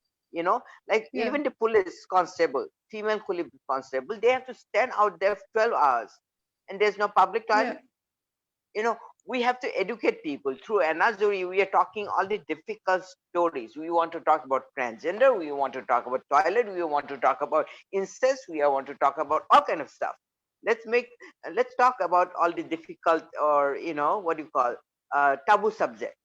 like Yeah. even the police constable, female police constable, they have to stand out there for 12 hours and there's no public toilet. We have to educate people through Anazuri. We are talking all the difficult stories. We want to talk about transgender, we want to talk about toilet, we want to talk about incest, we want to talk about all kind of stuff. Let's talk about all the difficult, or what do you call, taboo subject.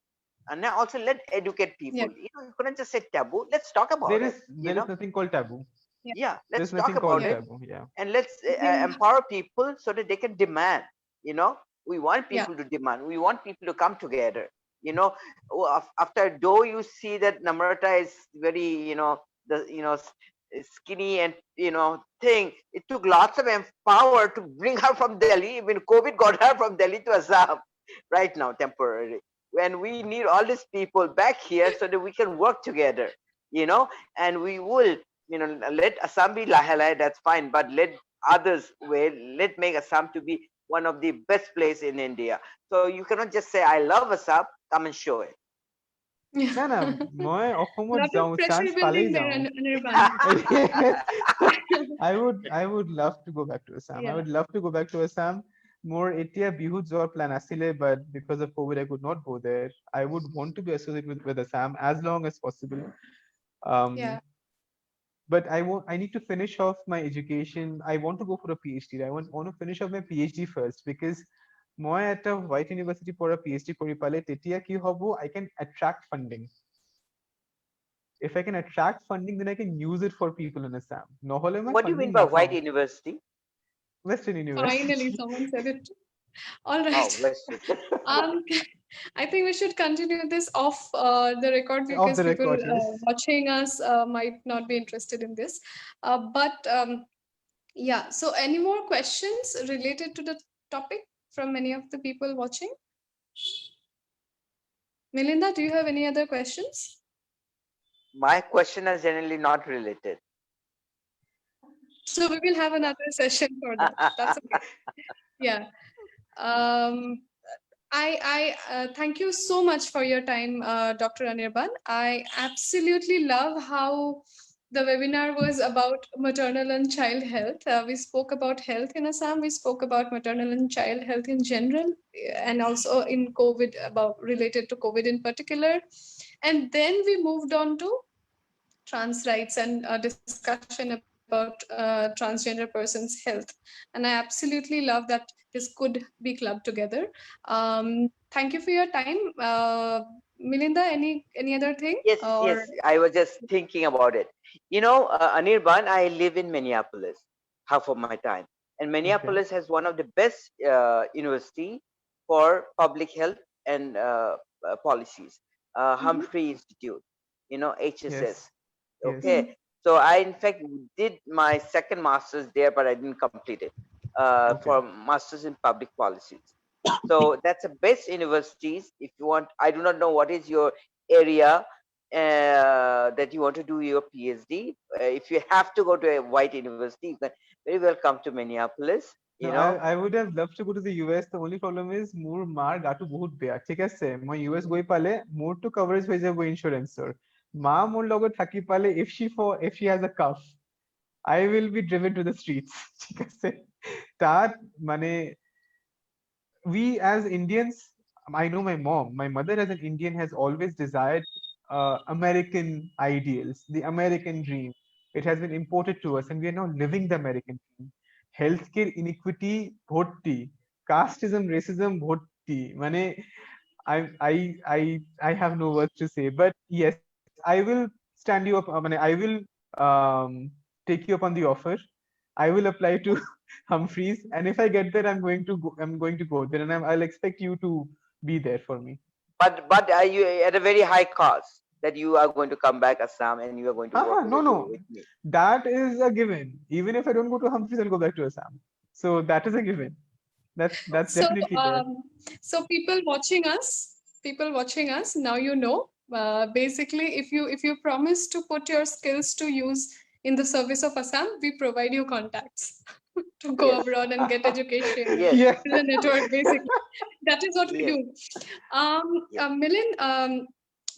And now also let educate people. Yeah. You couldn't just say taboo. Let's talk about There it. is nothing called taboo. Yeah, let's There's nothing talk called about it, taboo. Yeah. and let's Yeah. empower people so that they can demand. We want Yeah. people to demand. We want people to come together. After though you see that Namrata is very, skinny and thing. It took lots of power to bring her from Delhi. Even COVID got her from Delhi to Assam right now temporarily. When we need all these people back here so that we can work together, and we will, let Assam be Lahalai, that's fine, but let others let make Assam to be one of the best place in India. So you cannot just say I love Assam, come and show it. না না মই অসমত Lot of যাওঁ, pressure chance পালেই building there, যাওঁ. Anirban. I would love to go back to Assam. I Yeah. would love to go back to Assam. More এতিয়া বিহুত যোৱাৰ plan আছিলে, but because of COVID I could not go there. I would want to be associated with Assam as long as possible. Yeah. But I need to finish off my education. I want to go for a PhD. I want to finish off my PhD first, because মই এটা white university পৰা PhD কৰি পালে তেতিয়া কি হ'ব, I can attract funding. If I can attract funding, then I can use it for people in Assam. নহলে মই What do you funding mean by নাপাওঁ. White University? Western University. Finally, someone said it. All Oh, right. bless you. I think we should continue this off the record, Off because the people record, yes. watching us might not be interested in this. But yeah, so any more questions related to the topic from any of the people watching? Melinda, do you have any other questions? My question is generally not related. So we will have another session for that. That's okay. Yeah. I thank you so much for your time, Dr. Anirban. I absolutely love how the webinar was about maternal and child health. We spoke about health in Assam. We spoke about maternal and child health in general, and also in COVID, about related to COVID in particular. And then we moved on to trans rights and discussion about transgender persons' health. And I absolutely love that this could be clubbed together. Thank you for your time. Melinda, any other thing? Yes, yes. I was just thinking about it. Anirban, I live in Minneapolis half of my time. And Minneapolis has one of the best university for public health and policies. Humphrey Institute, HSS. Yes. Okay. So I, in fact, did my second master's there, but I didn't complete it for master's in public policies. So that's the best universities. If you want, I do not know what is your area that you want to do your PhD. If you have to go to a white university, you can very well come to Minneapolis. you No, know. I would have loved to go to the US. The only problem is more mar gato bahut beya. ঠিক আছে, মই US গৈ পালে মোৰ to coverage হৈ যাব insurance ৰ. মা মোৰ লগত থাকি পালে if she has a cough, I will be driven to the streets. ঠিক আছে, তার মানে we as Indians, I know my mother as an Indian has always desired American ideals, the American dream. It has been imported to us, and we are now living the American dream. Healthcare inequity, bhotti. Casteism, racism, bhotti. Mane, I have no words to say, but yes, I will stand you up. I will take you up on the offer. I will apply to Humphreys, and if I get there, I'm going to go there, and I'll expect you to be there for me. But are you at a very high cost that you are going to come back Assam and you are going to work over here No, with me? that is a given. Even if I don't go to Humphreys, I'll go back to Assam. So that is a given. That's So, definitely there. so people watching us, now you know. Basically, if you promise to put your skills to use in the service of Assam, we provide you contacts to go Yes. abroad and get education. Yes. Yeah. The network, basically. That is what we Yes. do. Yes. Milind,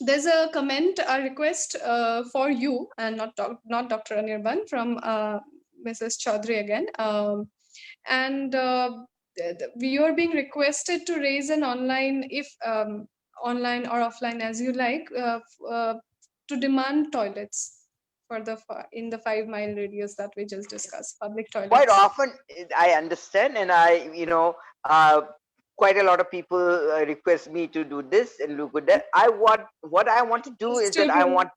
there's a comment, a request for you, and not Dr. Anirban, from Mrs. Chaudhary again. And you are being requested to raise an online, if online or offline as you like, to demand toilets for the in the 5 mile radius that we just discussed, public toilets. Quite often, I understand, and quite a lot of people request me to do this and look at that. What I want to do is Still that I doing- want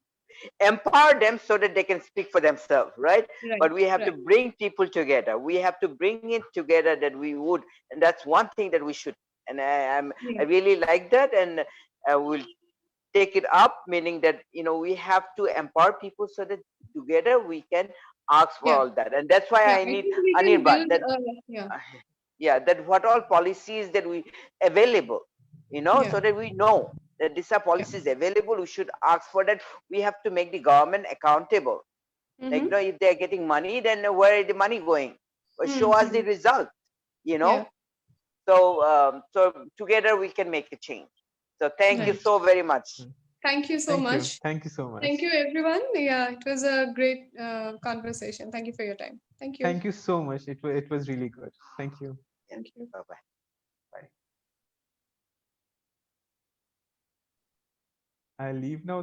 empower them so that they can speak for themselves, right? Right, But we have to right. bring people together. We have to bring it together that we would, and that's one thing that we should. And I Yeah. really like that, and we'll take it up, meaning that we have to empower people so that together we can ask for Yeah. all that, and that's why Yeah, I I need think we can Anirban. build, That yeah. yeah, that what all policies that we available, Yeah. so that we know that these are policies available. We should ask for that. We have to make the government accountable. Like, Mhm. if they're getting money, then where is the money going? Well, show us the Mhm. result. Yeah. So together we can make a change. So thank you Right. so very much. Thank you so Thank you. much. Thank you so much. Thank you, everyone. Yeah, it was a great conversation. Thank you for your time. Thank you. Thank you so much. It was really good. Thank you. Thank you. Bye bye. Bye. I leave now.